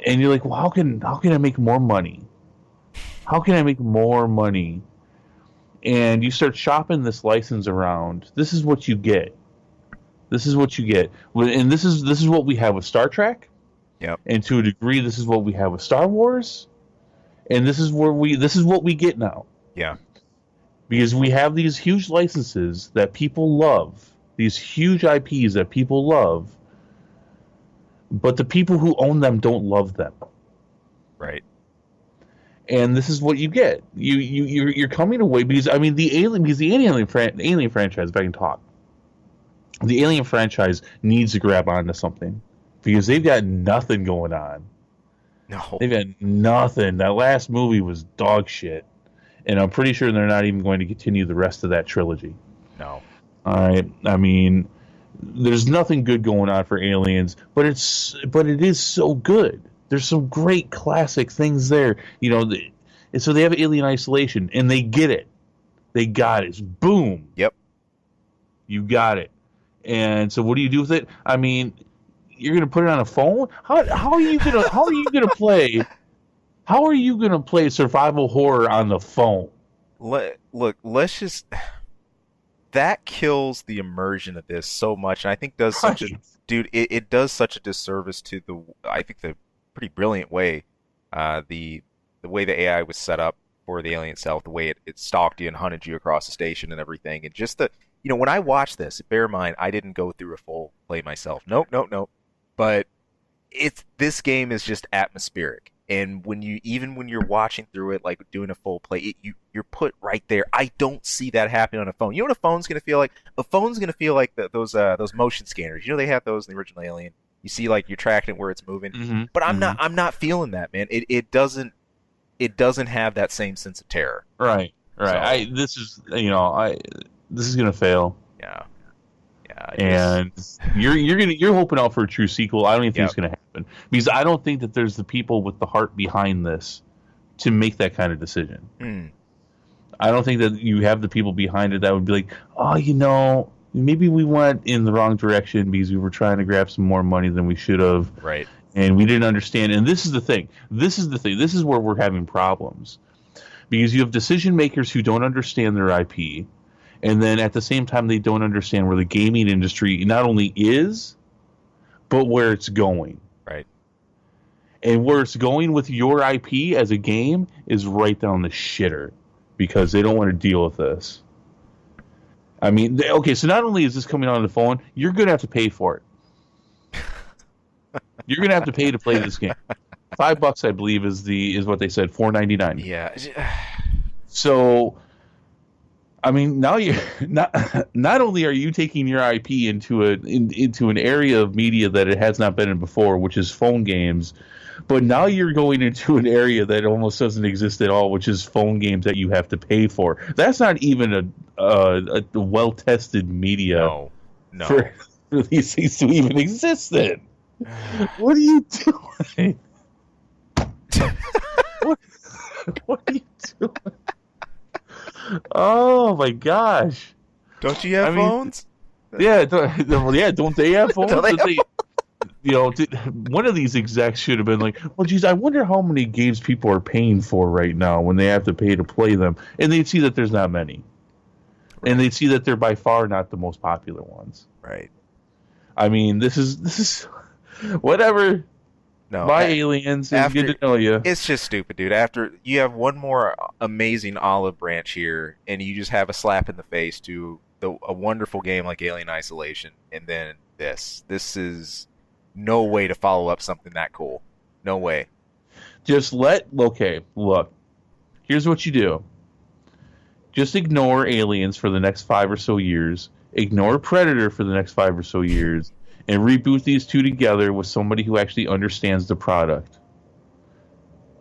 and you're like, well, how can I make more money? How can I make more money? And you start shopping this license around. This is what you get. This is what you get. And this is what we have with Star Trek. Yep. And to a degree, this is what we have with Star Wars. And this is what we get now. Yeah. Because we have these huge licenses that people love. These huge IPs that people love. But the people who own them don't love them. Right. And this is what you get. You're coming away because the Alien franchise, if I can talk, the Alien franchise needs to grab onto something because they've got nothing going on. No, they've got nothing. That last movie was dog shit, and I'm pretty sure they're not even going to continue the rest of that trilogy. No. All right. I mean, there's nothing good going on for Aliens, but it is so good. There's some great classic things there, and so they have Alien Isolation, and they get it. They got it. Boom. Yep. You got it. And so, what do you do with it? I mean, you're gonna put it on a phone. How are you gonna play? How are you gonna play survival horror on the phone? Look, let's just. That kills the immersion of this so much, and I think does such it does such a disservice to the pretty brilliant way, the way the AI was set up for the alien itself, the way it stalked you and hunted you across the station and everything, and just when I watched this, bear in mind I didn't go through a full play myself. Nope. But this game is just atmospheric, and when you're watching through it, like doing a full play, you're put right there. I don't see that happening on a phone. You know what a phone's gonna feel like? A phone's gonna feel like those motion scanners. They have those in the original Alien. You see, like, you're tracking it where it's moving. Mm-hmm. But I'm not feeling that, man. It doesn't have that same sense of terror. Right. So, this is gonna fail. Yeah. And you're hoping out for a true sequel. I don't even think it's gonna happen because I don't think that there's the people with the heart behind this to make that kind of decision. I don't think that you have the people behind it that would be like, oh, maybe we went in the wrong direction because we were trying to grab some more money than we should have. Right. And we didn't understand. And this is the thing. This is where we're having problems. Because you have decision makers who don't understand their IP. And then at the same time, they don't understand where the gaming industry not only is, but where it's going. Right. And where it's going with your IP as a game is right down the shitter. Because they don't want to deal with this. I mean, okay, so not only is this coming on the phone, you're going to have to pay for it. You're going to have to pay to play this game. $5, I believe, is what they said. $4.99. Yeah. So, I mean, now you not only are you taking your IP into an area of media that it has not been in before, which is phone games, but now you're going into an area that almost doesn't exist at all, which is phone games that you have to pay for. That's not even a well-tested media for these things to even exist in. What are you doing? What are you doing? Oh my gosh! Don't you have phones? Yeah, don't they have phones? One of these execs should have been like, well, geez, I wonder how many games people are paying for right now when they have to pay to play them. And they'd see that there's not many. Right. And they'd see that they're by far not the most popular ones. Right. I mean, this is whatever. No, my aliens, it's good to know you. It's just stupid, dude. After you have one more amazing olive branch here, and you just have a slap in the face to a wonderful game like Alien Isolation, and then this is no way to follow up something that cool. No way. Just look. Here's what you do. Just ignore Aliens for the next 5 or so years. Ignore Predator for the next 5 or so years. And reboot these two together with somebody who actually understands the product.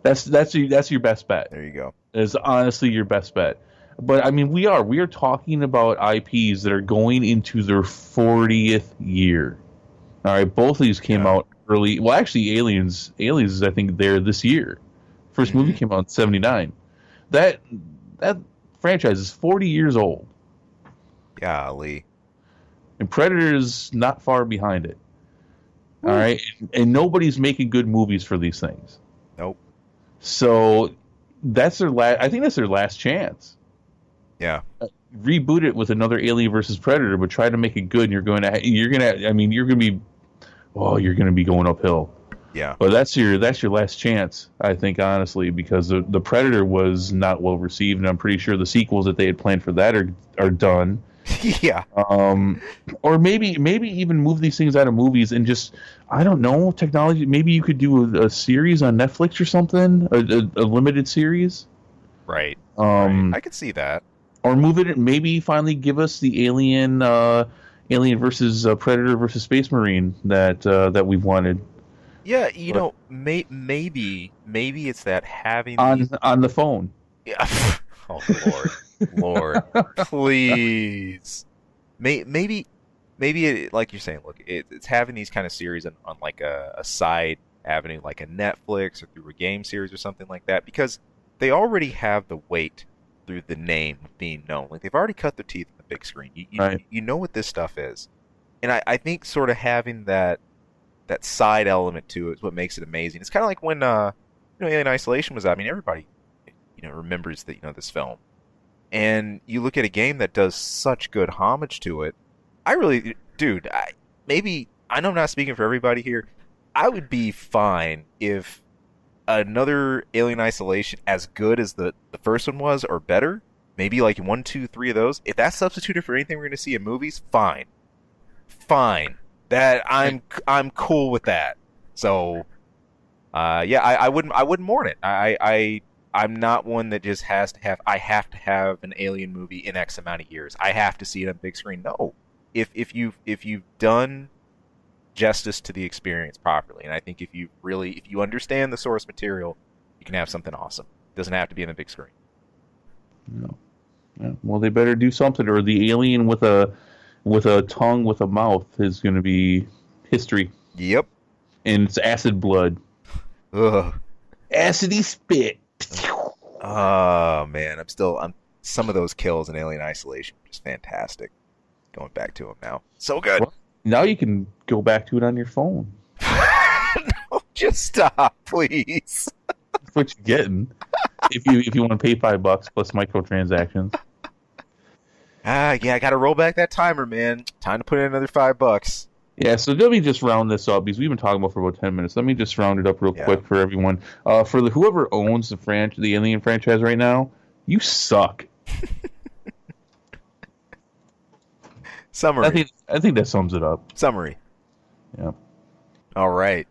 That's your best bet. There you go. It's honestly your best bet. But I mean, we are talking about IPs that are going into their 40th year. All right, both of these came out early. Well, actually, Aliens is, I think, there this year. First movie came out in '79. That franchise is 40 years old. Golly. And Predator is not far behind it. All right, and nobody's making good movies for these things. Nope. So that's their last. I think that's their last chance. Yeah. Reboot it with another Alien versus Predator, but try to make it good. And you're gonna be going uphill. Yeah. But that's your last chance, I think, honestly, because the Predator was not well received, and I'm pretty sure the sequels that they had planned for that are done. Yeah. Or maybe even move these things out of movies and just, I don't know, technology. Maybe you could do a series on Netflix or something, a limited series. Right. Right. I could see that. Or move it. Maybe finally give us the Alien versus Predator versus Space Marine that we've wanted. Yeah, maybe it's that having on the phone. Yeah. Oh Lord, please. Maybe like you're saying. Look, it's having these kind of series on like a side avenue, like a Netflix or through a game series or something like that, because they already have the weight through the name of being known. Like they've already cut their teeth on the big screen. Right. You know what this stuff is, and I think sort of having that side element to it is what makes it amazing. It's kind of like when Alien Isolation was out. I mean, everybody remembers that this film, and you look at a game that does such good homage to it. I really, dude, I know I'm not speaking for everybody here. I would be fine if another Alien Isolation, as good as the first one was, or better, maybe like 1, 2, 3 of those. If that's substituted for anything we're going to see in movies, fine. That I'm cool with that. So, yeah, I wouldn't mourn it. I'm not one that just I have to have an Alien movie in X amount of years. I have to see it on big screen. No, if you've done justice to the experience properly, and I think if you understand the source material, you can have something awesome. It doesn't have to be on the big screen. No. Yeah. Well, they better do something, or the alien with a tongue with a mouth is going to be history. Yep. And it's acid blood. Ugh. Acidy spit. Oh man, I'm some of those kills in Alien Isolation are just fantastic. Going back to them now, so good. Well, now you can go back to it on your phone. No, just stop, please. That's what you're getting if you want to pay $5 plus microtransactions. Yeah, I got to roll back that timer, man. Time to put in another $5. Yeah, so let me just round this up because we've been talking about for about 10 minutes. Let me just round it up real quick for everyone. For whoever owns the Alien franchise right now, you suck. Summary. I think that sums it up. Summary. Yeah. All right.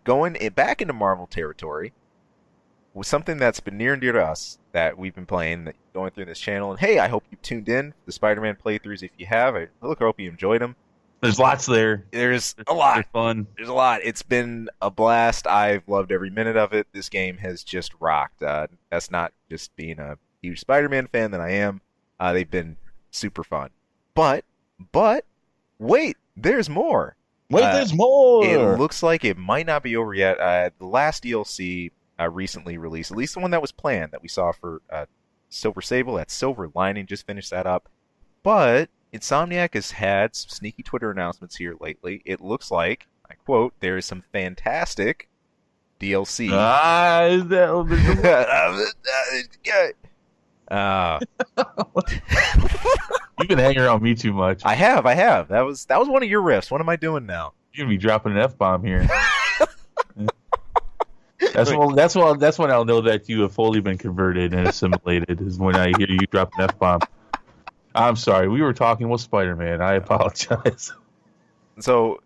Going back into Marvel territory was something that's been near and dear to us that we've been playing, going through this channel. And hey, I hope you tuned in the Spider-Man playthroughs. If you have, I hope you enjoyed them. There's lots there. There's a lot. They're fun. There's a lot. It's been a blast. I've loved every minute of it. This game has just rocked. That's not just being a huge Spider-Man fan that I am. They've been super fun. But wait, there's more. There's more. It looks like it might not be over yet. The last DLC recently released, at least the one that was planned that we saw for Silver Sable, that Silver Lining, just finished that up. But Insomniac has had some sneaky Twitter announcements here lately. It looks like, I quote, there is some fantastic DLC. Is that You've been hanging around me too much. I have. That was one of your riffs. What am I doing now? You're gonna be dropping an F-bomb here. That's when I'll know that you have fully been converted and assimilated, is when I hear you drop an F-bomb. I'm sorry, we were talking with Spider-Man. I apologize. So,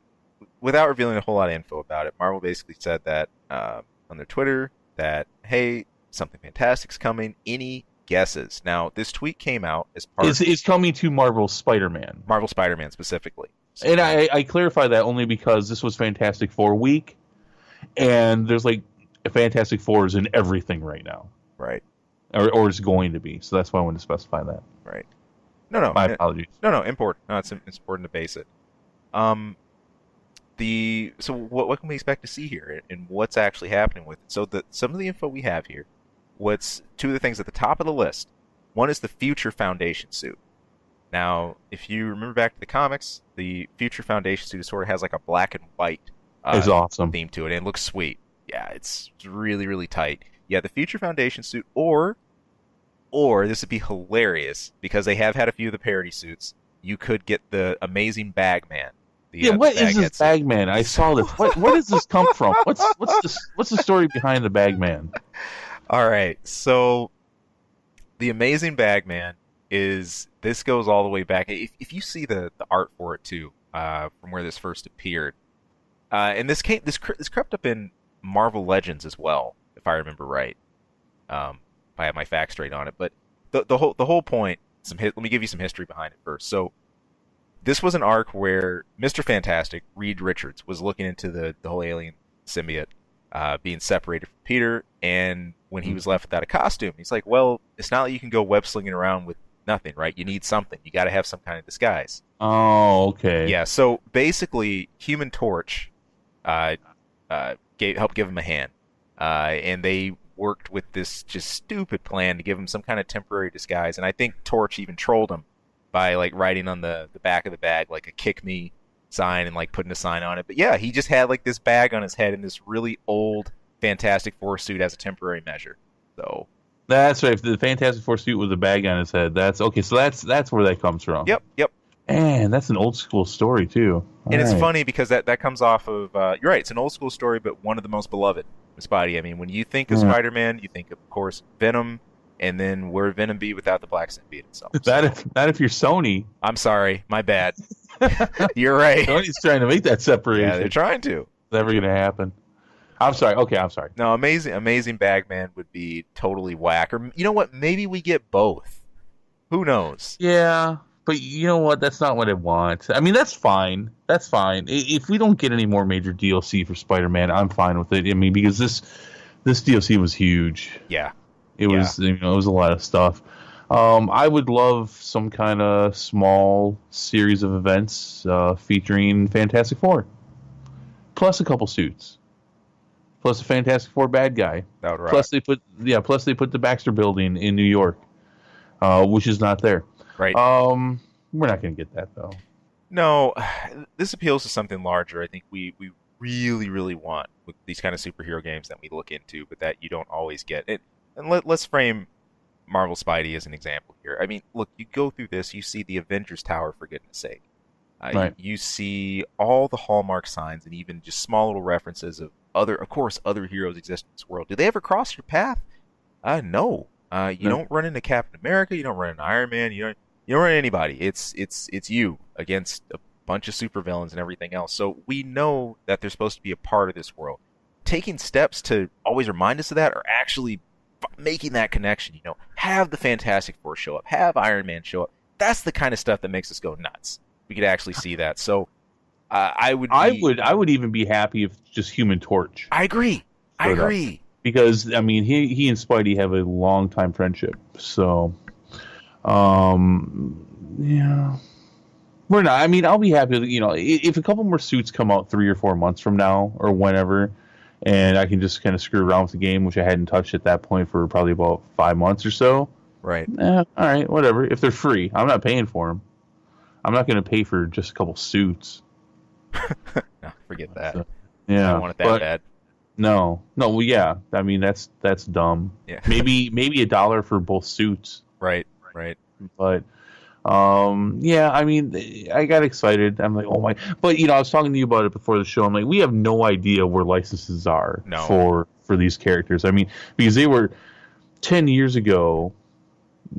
without revealing a whole lot of info about it, Marvel basically said that on their Twitter that, hey, something fantastic's coming. Any guesses? Now, this tweet came out as part of... It's coming to Marvel Spider-Man. Marvel Spider-Man specifically. So, and I clarify that only because this was Fantastic Four week, and there's like Fantastic Four is in everything right now. Right. Or it's going to be. So that's why I wanted to specify that. Right. No. My apologies. No, important. No, it's important to base it. So what can we expect to see here, and what's actually happening with it? So some of the info we have here, two of the things at the top of the list. One is the Future Foundation suit. Now, if you remember back to the comics, the Future Foundation suit sort of has like a black and white it's awesome theme to it, and it looks sweet. Yeah, it's really, really tight. Yeah, the Future Foundation suit, or this would be hilarious because they have had a few of the parody suits. You could get the Amazing Bagman. Yeah, The what is this Baghead suit. Bagman? I saw this. Where does this come from? What's the story behind the Bagman? All right, so the Amazing Bagman is this goes all the way back. If you see the art for it too, from where this first appeared, and this crept up in Marvel Legends as well, if I remember right. If I have my facts straight on it, but the whole point. Let me give you some history behind it first. So this was an arc where Mr. Fantastic, Reed Richards, was looking into the whole alien symbiote being separated from Peter, and when he was left without a costume, he's like, well, it's not like you can go web slinging around with nothing, right? You need something. You got to have some kind of disguise. Oh, okay. Yeah, so basically, Human Torch helped give him a hand, and they worked with this just stupid plan to give him some kind of temporary disguise, and I think Torch even trolled him by like writing on the back of the bag like a "kick me" sign and like putting a sign on it. But yeah, he just had like this bag on his head and this really old Fantastic Four suit as a temporary measure. So that's right. If the Fantastic Four suit with a bag on his head, that's okay. So that's where that comes from. Yep. And that's an old school story too. And it's funny because that comes off of you're right. It's an old school story, but one of the most beloved. Spidey. I mean, when you think of Spider-Man, you think of course Venom, and then where Venom be without the black symbiote itself? Not if you're Sony. I'm sorry, my bad. You're right. Sony's trying to make that separation. Yeah, they're trying to. It's never going to happen. I'm sorry. Okay, I'm sorry. No, Amazing Bagman would be totally whack. Or you know what? Maybe we get both. Who knows? Yeah, but you know what? That's not what I want. I mean, that's fine. That's fine. If we don't get any more major DLC for Spider-Man, I'm fine with it. I mean, because this DLC was huge. Yeah. It was, it was a lot of stuff. I would love some kind of small series of events featuring Fantastic Four, plus a couple suits, plus a Fantastic Four bad guy. That would rock. Plus they put the Baxter Building in New York, which is not there. Right. We're not going to get that though. No, this appeals to something larger. I think we really, really want with these kind of superhero games that we look into, but that you don't always get. And let's frame Marvel Spidey as an example here. I mean, look, you go through this, you see the Avengers Tower, for goodness sake. Right. You see all the hallmark signs and even just small little references of other heroes exist in this world. Do they ever cross your path? No. You don't run into Captain America. You don't run into Iron Man. You don't run into anybody. It's you against a bunch of supervillains and everything else. So we know that they're supposed to be a part of this world. Taking steps to always remind us of that, or actually making that connection, have the Fantastic Four show up, have Iron Man show up. That's the kind of stuff that makes us go nuts. We could actually see that. So I would even be happy if just Human Torch. I agree. Because I mean, he and Spidey have a long time friendship. So, yeah, we're not. I mean, I'll be happy. If a couple more suits come out 3 or 4 months from now or whenever, and I can just kind of screw around with the game, which I hadn't touched at that point for probably about 5 months or so. Right. All right, whatever. If they're free, I'm not paying for them. I'm not going to pay for just a couple suits. No, forget that. So, yeah, I don't want it that bad. No. Well, yeah. I mean, that's dumb. Yeah. maybe $1 for both suits. Right. But, yeah. I mean, I got excited. I'm like, oh my! But I was talking to you about it before the show. I'm like, we have no idea where licenses are for these characters. I mean, because they were 10 years ago.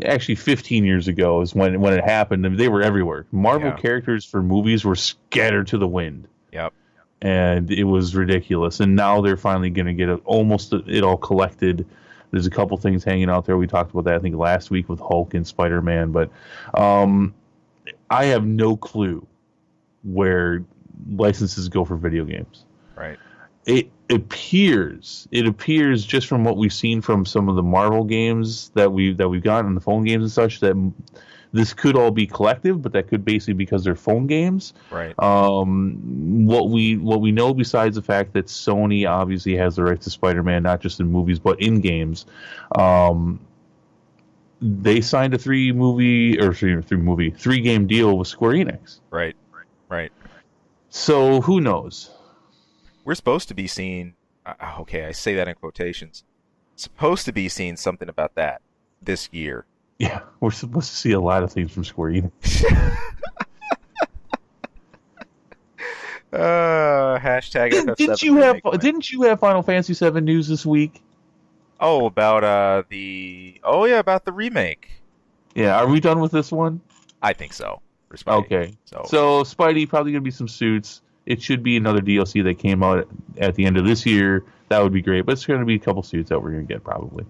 Actually, 15 years ago is when it happened. I mean, they were everywhere. Marvel characters for movies were scattered to the wind. Yep. And it was ridiculous. And now they're finally going to get almost it all collected. There's a couple things hanging out there. We talked about that, I think, last week with Hulk and Spider-Man. But I have no clue where licenses go for video games. Right. It appears just from what we've seen from some of the Marvel games that we've gotten on the phone games and such, that this could all be collective, but that could basically because they're phone games. Right. What we know, besides the fact that Sony obviously has the rights to Spider-Man, not just in movies but in games, they signed a 3-game deal with Square Enix. Right. So who knows? We're supposed to be seeing. Okay, I say that in quotations. supposed to be seeing something about that this year. Yeah, we're supposed to see a lot of things from Square Enix. Hashtag FF7 Didn't you have remake. Didn't you have Final Fantasy VII news this week? Oh, about about the remake. Yeah, are we done with this one? I think so. For Spidey. Okay. So Spidey probably gonna be some suits. It should be another DLC that came out at the end of this year. That would be great, but it's going to be a couple suits that we're going to get probably.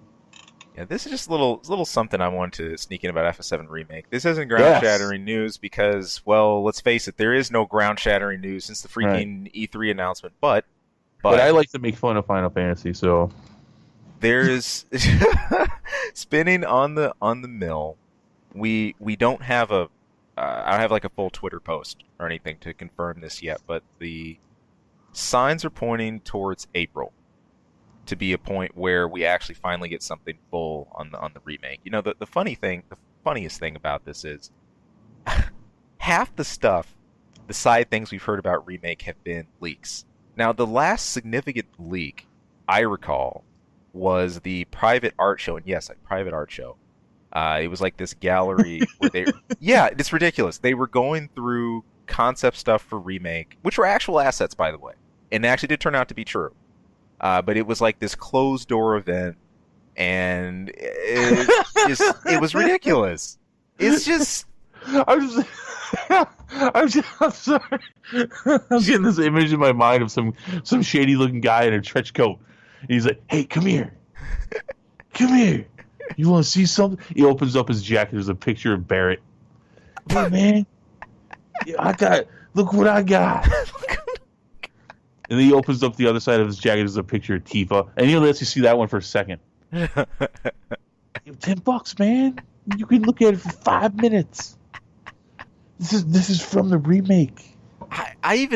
Yeah, this is just a little something I wanted to sneak in about FF7 Remake. This isn't ground-shattering news because, well, let's face it, there is no ground-shattering news since the freaking E3 announcement. But I like to make fun of Final Fantasy, so there is spinning on the mill. We don't have I don't have like a full Twitter post or anything to confirm this yet, but the signs are pointing towards April to be a point where we actually finally get something full on the remake. You know, the funniest thing about this is half the stuff, the side things we've heard about remake have been leaks. Now, the last significant leak I recall was the private art show, and yes, a private art show. It was like this gallery where yeah, it's ridiculous. They were going through concept stuff for remake, which were actual assets, by the way, and it actually did turn out to be true. But it was like this closed door event, and it was ridiculous. It's just, I'm sorry. I'm getting this image in my mind of some shady looking guy in a trench coat. And he's like, "Hey, come here, come here. You want to see something?" He opens up his jacket. There's a picture of Barrett. Hey, man, look what I got. And then he opens up the other side of his jacket. There's a picture of Tifa, and he only lets you see that one for a second. $10, man. You can look at it for 5 minutes. This is from the remake. I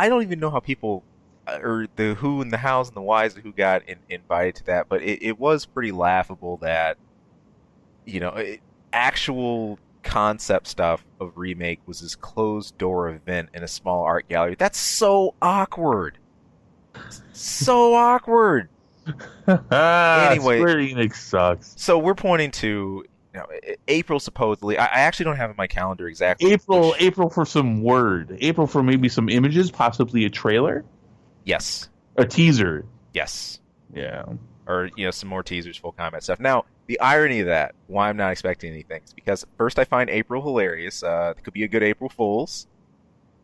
don't even know how people, or the who and the hows and the whys and who got invited to that, but it was pretty laughable that, you know, actual concept stuff of remake was this closed door event in a small art gallery. That's so awkward. So awkward. Anyway, Square Enix sucks. So we're pointing to, you know, April supposedly. I actually don't have in my calendar exactly. April for some word. April for maybe some images, possibly a trailer. Yes. A teaser. Yes. Yeah. Or, you know, some more teasers, full combat stuff. Now, the irony of that, why I'm not expecting anything, is because first I find April hilarious. It could be a good April Fool's.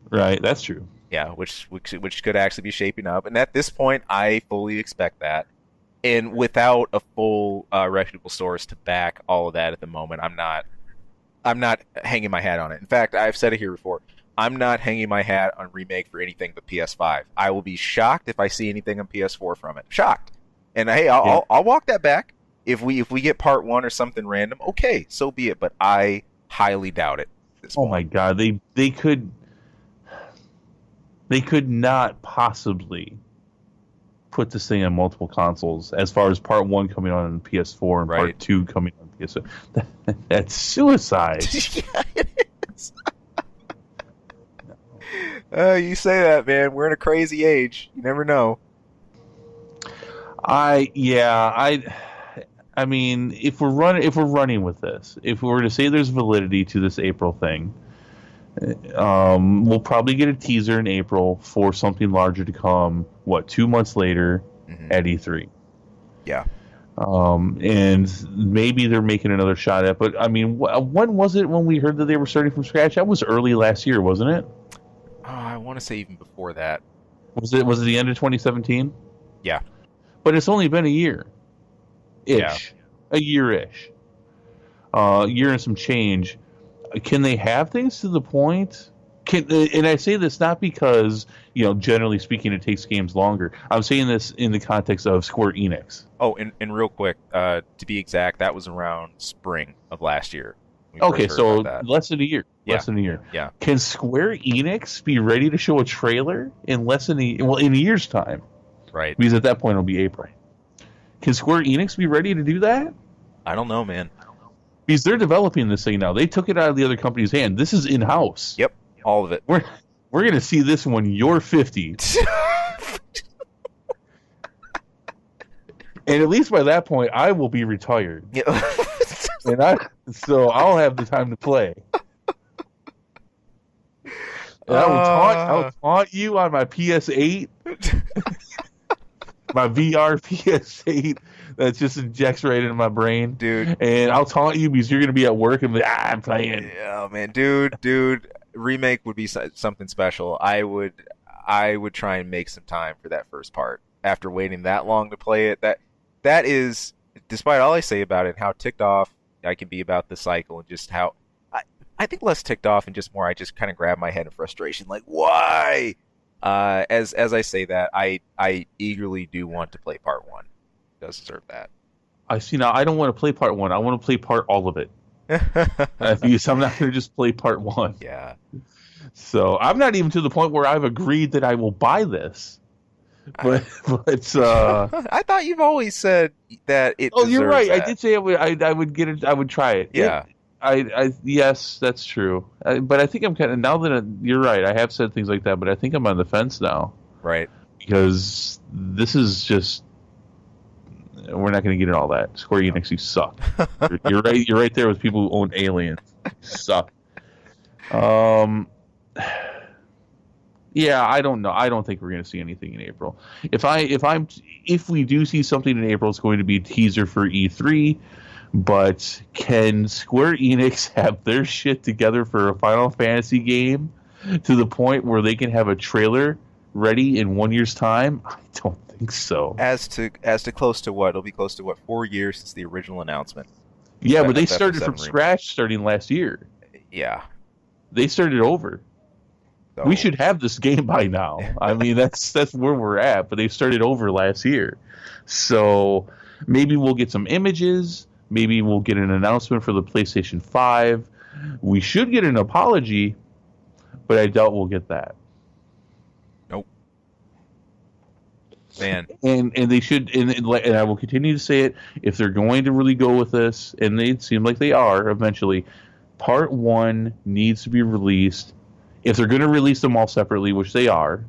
Right, that's true. Yeah, which could actually be shaping up. And at this point, I fully expect that. And without a full reputable source to back all of that at the moment, I'm not hanging my hat on it. In fact, I've said it here before. I'm not hanging my hat on remake for anything but PS5. I will be shocked if I see anything on PS4 from it. Shocked. And hey, I'll walk that back. If we get part 1 or something random, okay, so be it. But I highly doubt it. Oh my god, they could not possibly put this thing on multiple consoles. As far as part 1 coming on PS4 and part 2 coming on PS4, that's suicide. Yeah, it is. You say that, man. We're in a crazy age. You never know. I mean, if we're running with this, if we were to say there's validity to this April thing, we'll probably get a teaser in April for something larger to come. 2 months later at E3? Yeah. And maybe they're making another shot at. But I mean, when was it when we heard that they were starting from scratch? That was early last year, wasn't it? Oh, I want to say even before that. Was it the end of 2017? Yeah. But it's only been a year. Yeah. A year-ish. Year and some change. Can they have things to the point? And I say this not because, you know, generally speaking, it takes games longer. I'm saying this in the context of Square Enix. Oh, and real quick, to be exact, that was around spring of last year. Okay, so less than a year. Yeah. Less than a year. Yeah. Can Square Enix be ready to show a trailer in in a year's time? Right. Because at that point it'll be April. Can Square Enix be ready to do that? I don't know, man. Because they're developing this thing now. They took it out of the other company's hand. This is in-house. Yep, all of it. We're going to see this when you're 50. And at least by that point, I will be retired, Yeah. so I'll have the time to play. And I'll taunt you on my PS8, my VR PS8 that just injects right into my brain, dude. And I'll taunt you because you're gonna be at work and be like, I'm playing. Yeah, man, dude. Remake would be something special. I would try and make some time for that first part after waiting that long to play it. That is, despite all I say about it, and how ticked off I can be about the cycle, and just how I think less ticked off and just more I just kind of grab my head in frustration, like why? As I say that, I eagerly do want to play part one. It does deserve that. I see now. I don't want to play part one. I want to play all of it. Because I'm not going to just play part one. Yeah. So I'm not even to the point where I've agreed that I will buy this. But I thought you've always said that it. Oh, you're right. That. I did say I would get it. I would try it. Yeah. Yes, that's true. But I think I'm kind of now that you're right. I have said things like that, but I think I'm on the fence now. Right. Because this is just. We're not going to get into all that. Square Enix, you suck. You're right. You're right there with people who own Aliens. You suck. Yeah, I don't know. I don't think we're going to see anything in April. If we do see something in April, it's going to be a teaser for E3. But can Square Enix have their shit together for a Final Fantasy game to the point where they can have a trailer ready in 1 year's time? I don't think so. As to close to what? It'll be close to what? 4 years since the original announcement. Yeah, but they started from scratch starting last year. Yeah. They started over. So, we should have this game by now. I mean, that's where we're at, but they started over last year. So maybe we'll get some images. Maybe we'll get an announcement for the PlayStation 5. We should get an apology, but I doubt we'll get that. Nope. Man. And they should, and I will continue to say it, if they're going to really go with this, and they seem like they are eventually, Part 1 needs to be released. If they're going to release them all separately, which they are,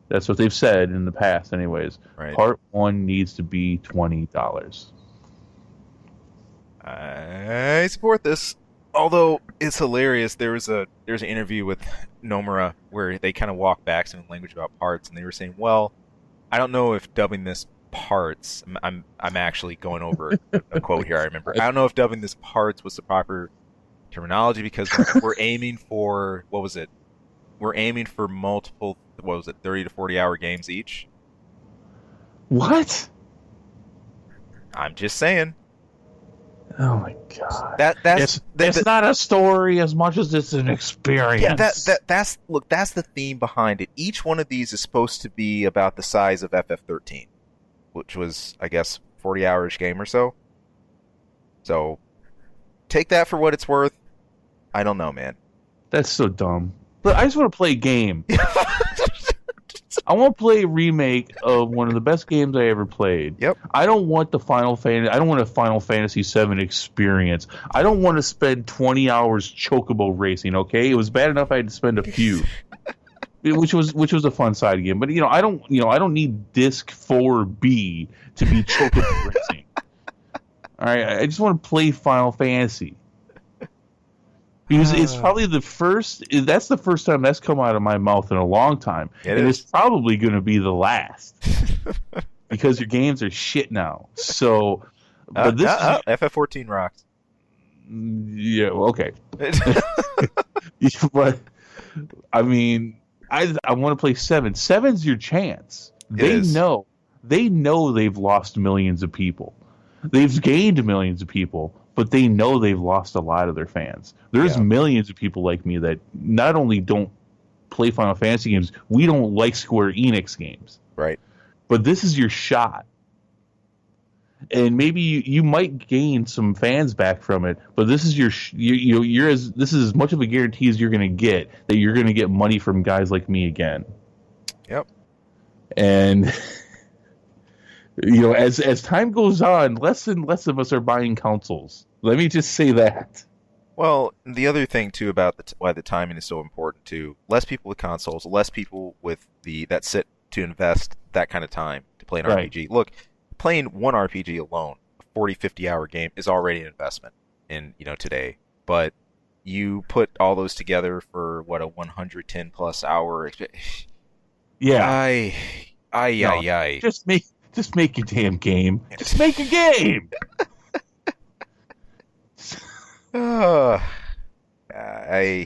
that's what they've said in the past anyways, right. Part 1 needs to be $20. I support this. Although it's hilarious, there was an interview with Nomura where they kind of walked back some language about parts, and they were saying, "Well, I don't know if dubbing this parts." I'm actually going over a quote here. I remember. I don't know if dubbing this parts was the proper terminology because we're aiming for what was it? We're aiming for multiple. What was it? 30 to 40-hour games each. What? I'm just saying. Oh my god! That's not a story as much as it's an experience. Yeah, that's the theme behind it. Each one of these is supposed to be about the size of FF13, which was, I guess, 40-hour game or so. So, take that for what it's worth. I don't know, man. That's so dumb. But I just want to play a game. I want to play a remake of one of the best games I ever played. Yep. I don't want I don't want a Final Fantasy VII experience. I don't want to spend 20 hours chocobo racing. Okay, it was bad enough I had to spend a few, which was a fun side game. But I don't need Disc 4B to be chocobo racing. All right, I just want to play Final Fantasy. Because it's probably that's the first time that's come out of my mouth in a long time. It's probably going to be the last. Because your games are shit now. So, but this FF14 rocks. Yeah, okay. But, I mean, I want to play 7. 7's your chance. They know they've lost millions of people. They've gained millions of people. But they know they've lost a lot of their fans. There's millions of people like me that not only don't play Final Fantasy games, we don't like Square Enix games. Right. But this is your shot. And maybe you might gain some fans back from it, but this is this is as much of a guarantee as you're going to get that you're going to get money from guys like me again. Yep. And as time goes on, less and less of us are buying consoles. Let me just say that. Well, the other thing too about why the timing is so important too. Less people with consoles, less people with that sit to invest that kind of time to play an RPG. Look, playing one RPG alone, a 40, 50-hour game, is already an investment in, today. But you put all those together for what, a 110 plus hour. Yeah. I. Just make your damn game. Just make a game.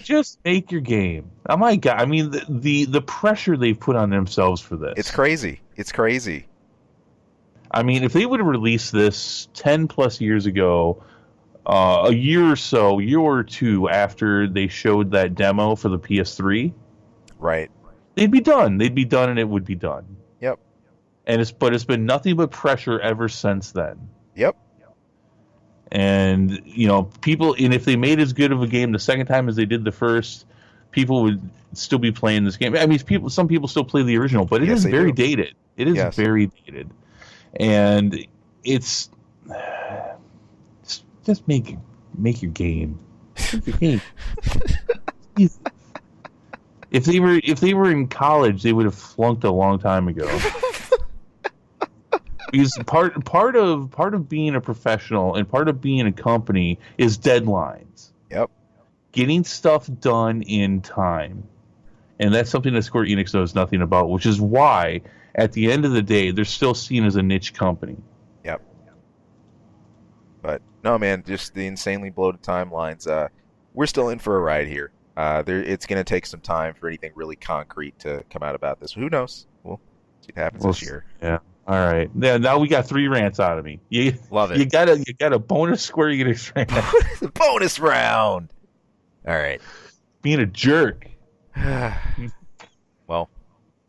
Just make your game. Oh my god! I mean, the pressure they've put on themselves for this. It's crazy. It's crazy. I mean, if they would have released this 10 plus years ago, a year or two after they showed that demo for the PS3, right? They'd be done. They'd be done, and it would be done. Yep. And it's been nothing but pressure ever since then. Yep. And people, and if they made as good of a game the second time as they did the first, people would still be playing this game. I mean, some people still play the original, but it is very dated. It is very dated, and it's just make your game. Make your game. If they were in college, they would have flunked a long time ago. Because part of being a professional and part of being a company is deadlines. Yep. Getting stuff done in time. And that's something that Square Enix knows nothing about, which is why, at the end of the day, they're still seen as a niche company. Yep. But, no, man, just the insanely bloated timelines. We're still in for a ride here. It's going to take some time for anything really concrete to come out about this. Who knows? We'll see what happens this year. Yeah. All right. Now we got 3 rants out of me. Love it. You got a bonus Square Enix rant. Bonus round. All right. Being a jerk. Well,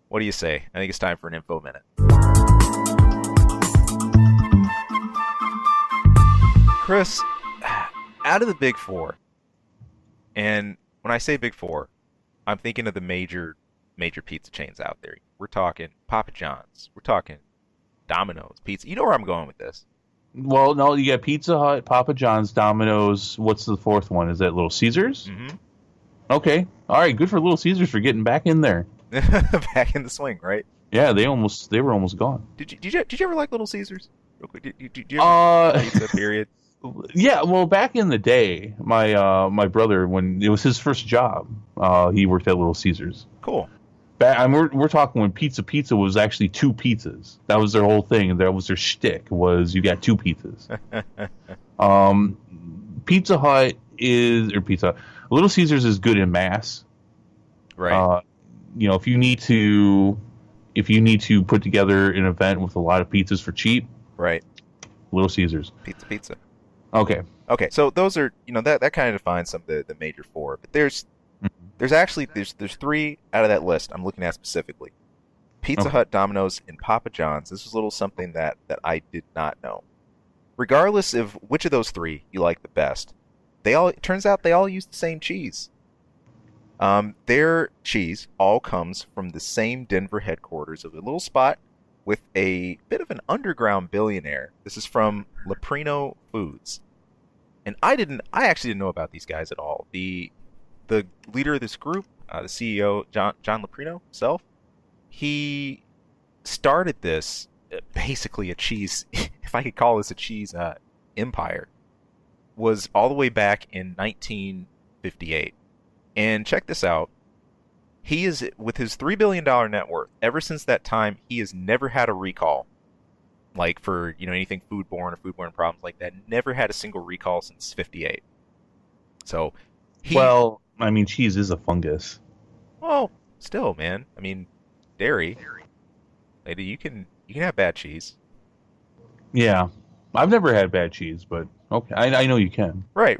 what do you say? I think it's time for an info minute. Chris, out of the big 4, and when I say big 4, I'm thinking of the major pizza chains out there. We're talking Papa John's. We're talking Domino's Pizza. You know where I'm going with this. Well, no, you got Pizza Hut, Papa John's, Domino's. What's the 4th one? Is that Little Caesars? Mm-hmm. Okay. All right. Good for Little Caesars for getting back in there. Back in the swing, right? Yeah, they were almost gone. Did you ever like Little Caesars? Real quick, did you ever pizza period? Yeah, well, back in the day, my brother, when it was his first job, he worked at Little Caesars. Cool. We're talking when Pizza was actually 2 pizzas. That was their whole thing. That was their shtick, was you got 2 pizzas. Pizza Hut Little Caesars is good in mass. Right. If you need to put together an event with a lot of pizzas for cheap, right. Little Caesars. Pizza. Okay. So those are, that kind of defines some of the major 4, but there's 3 out of that list I'm looking at specifically. Pizza Hut, Domino's, and Papa John's. This was a little something that I did not know. Regardless of which of those 3 you like the best, it turns out they all use the same cheese. Their cheese all comes from the same Denver headquarters of a little spot with a bit of an underground billionaire. This is from Leprino Foods. And I actually didn't know about these guys at all. The leader of this group, the CEO, John Leprino himself, he started this, basically a cheese, if I could call this a cheese empire, was all the way back in 1958. And check this out. He is, with his $3 billion net worth, ever since that time, he has never had a recall. Like for, anything foodborne or foodborne problems like that. Never had a single recall since 58. So, well, I mean, cheese is a fungus. Well, still, man. I mean, dairy. Lady, you can have bad cheese. Yeah. I've never had bad cheese, but okay. I know you can. Right.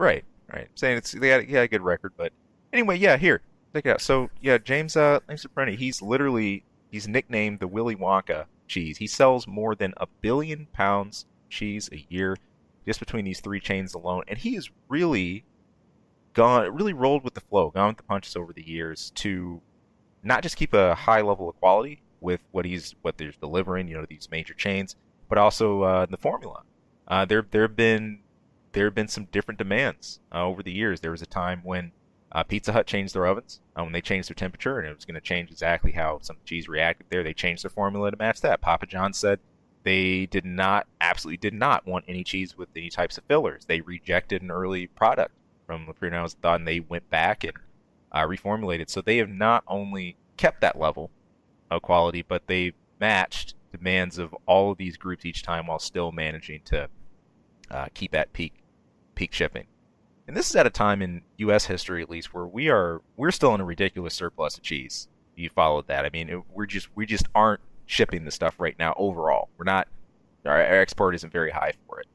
I'm saying they got a good record, but anyway, yeah, here. Check it out. So, yeah, James Leprino, he's nicknamed the Willy Wonka cheese. He sells more than 1 billion pounds cheese a year just between these 3 chains alone, and he has really rolled with the flow, gone with the punches over the years to not just keep a high level of quality with what they're delivering, these major chains, but also the formula. There have been some different demands over the years. There was a time when Pizza Hut changed their ovens when they changed their temperature, and it was going to change exactly how some cheese reacted there. They changed their formula to match that. Papa John said, They absolutely did not want any cheese with any types of fillers. They rejected an early product from the pre-announced thought, and they went back and reformulated. So they have not only kept that level of quality, but they've matched demands of all of these groups each time while still managing to keep at peak shipping. And this is at a time in U.S. history, at least, where we're still in a ridiculous surplus of cheese. You followed that? I mean, we just aren't shipping the stuff right now. Overall, we're not. Our export isn't very high for it.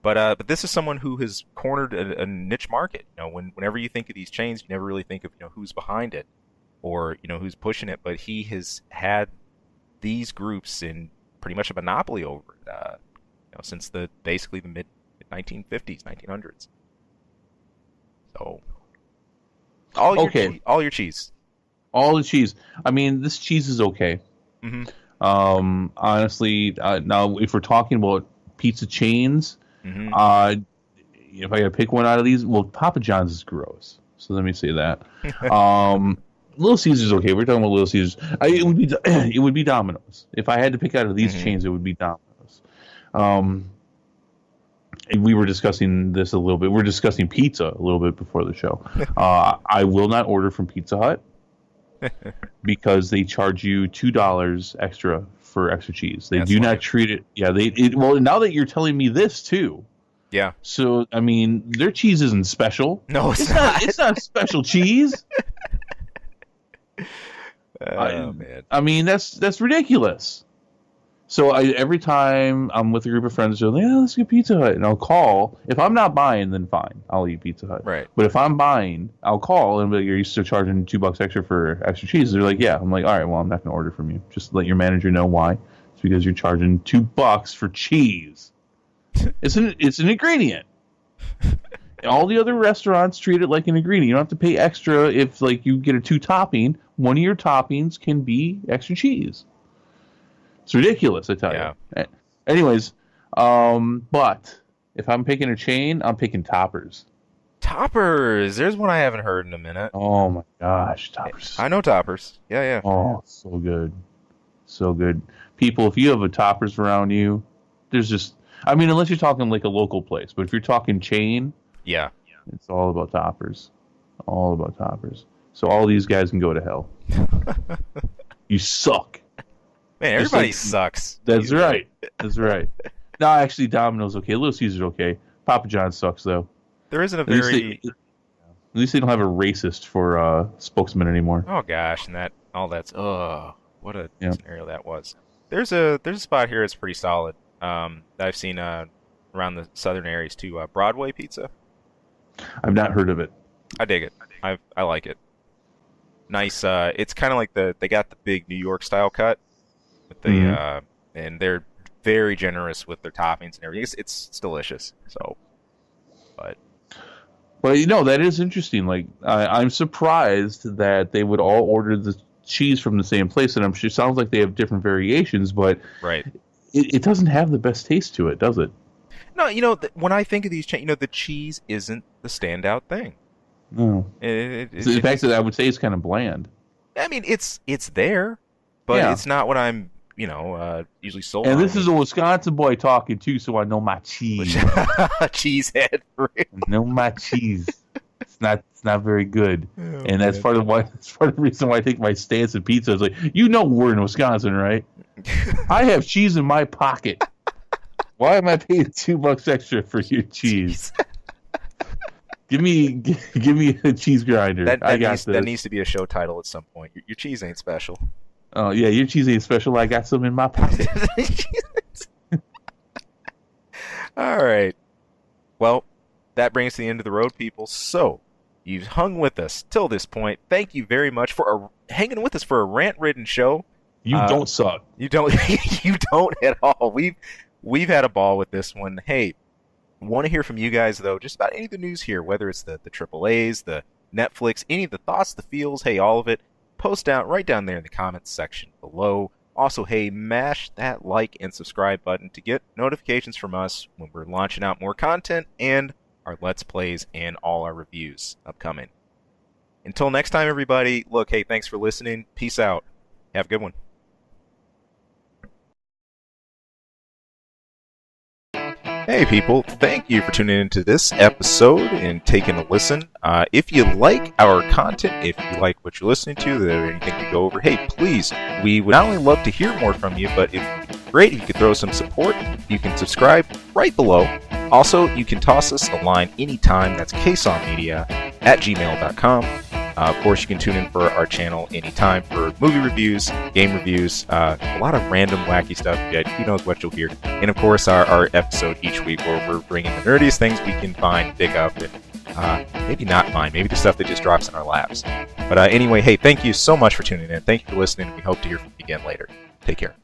But this is someone who has cornered a niche market. Whenever you think of these chains, you never really think of who's behind it or who's pushing it. But he has had these groups in pretty much a monopoly over it since basically the mid 1950s, 1900s. So all your cheese. All the cheese. I mean, this cheese is okay. Mm-hmm. Honestly, now if we're talking about pizza chains, mm-hmm. If I gotta pick one out of these, well, Papa John's is gross. So let me say that. Little Caesars okay. We're talking about Little Caesars. It would be Domino's. If I had to pick out of these mm-hmm. chains, it would be Domino's. We were discussing this a little bit. We're discussing pizza a little bit before the show. I will not order from Pizza Hut because they charge you $2 extra for extra cheese. They do not treat it. Yeah, well, now that you're telling me this too. Yeah. So I mean, their cheese isn't special. No, it's not. It's not special cheese. Man. I mean, that's ridiculous. So every time I'm with a group of friends, they're like, "Yeah, let's get Pizza Hut," and I'll call. If I'm not buying, then fine, I'll eat Pizza Hut. Right. But if I'm buying, I'll call and be like, "Are you still charging $2 extra for extra cheese?" They're like, "Yeah." I'm like, "All right, well, I'm not going to order from you. Just let your manager know why. It's because you're charging $2 for cheese. It's an ingredient." All the other restaurants treat it like an ingredient. You don't have to pay extra if like you get a 2 topping. One of your toppings can be extra cheese. It's ridiculous, I tell you. Anyways, but if I'm picking a chain, I'm picking Toppers. Toppers. There's one I haven't heard in a minute. Oh my gosh, Toppers. I know Toppers. Yeah. Oh, so good. So good. People, if you have a Toppers around you, there's just, I mean, unless you're talking like a local place, but if you're talking chain, yeah, it's all about Toppers. All about Toppers. So all these guys can go to hell. You suck. Man, everybody sucks. That's right. That's right. No, actually, Domino's okay. Little Caesar's okay. Papa John's sucks, though. There isn't a very... At least they don't have a racist for spokesman anymore. Oh, gosh. And that's... Oh, what a scenario that was. There's a spot here that's pretty solid that I've seen around the southern areas, too. Broadway Pizza. I've not heard of it. I dig it. I like it. Nice. It's kind of like they got the big New York style cut. With the and they're very generous with their toppings and everything. It's delicious. So, but that is interesting. Like I'm surprised that they would all order the cheese from the same place, and I'm sure it sounds like they have different variations, but right, it doesn't have the best taste to it, does it? No, when I think of these, the cheese isn't the standout thing. No, in fact, I would say it's kind of bland. I mean, it's there, but it's not what I'm. Usually sold. And this is a Wisconsin boy talking too, so I know my cheese. Cheesehead, for real. I know my cheese. It's not very good, and that's part of the reason why I think my stance in pizza is like, we're in Wisconsin, right? I have cheese in my pocket. Why am I paying $2 extra for your cheese? Give me a cheese grinder. That needs to be a show title at some point. Your cheese ain't special. Oh, yeah, your cheese ain't special. I got some in my pocket. All right. Well, that brings to the end of the road, people. So, you've hung with us till this point. Thank you very much for hanging with us for a rant-ridden show. You don't suck. You don't. You don't at all. We've had a ball with this one. Hey, want to hear from you guys, though, just about any of the news here, whether it's the AAAs, the Netflix, any of the thoughts, the feels, hey, all of it. Post right down there in the comments section below. Also, hey, mash that like and subscribe button to get notifications from us when we're launching out more content and our Let's Plays and all our reviews upcoming. Until next time, everybody, look, hey, thanks for listening. Peace out. Have a good one. Hey people, thank you for tuning into this episode and taking a listen. If you like our content, if you like what you're listening to, there anything we go over, hey, please, we would not only love to hear more from you, but if great if you could throw some support. You can subscribe right below. Also, you can toss us a line anytime. That's ksawmedia@gmail.com. Of course, you can tune in for our channel anytime for movie reviews, game reviews, a lot of random wacky stuff. Yeah, who knows what you'll hear. And of course, our episode each week where we're bringing the nerdiest things we can find, pick up, and maybe not find, maybe the stuff that just drops in our laps. But anyway, hey, thank you so much for tuning in. Thank you for listening. We hope to hear from you again later. Take care.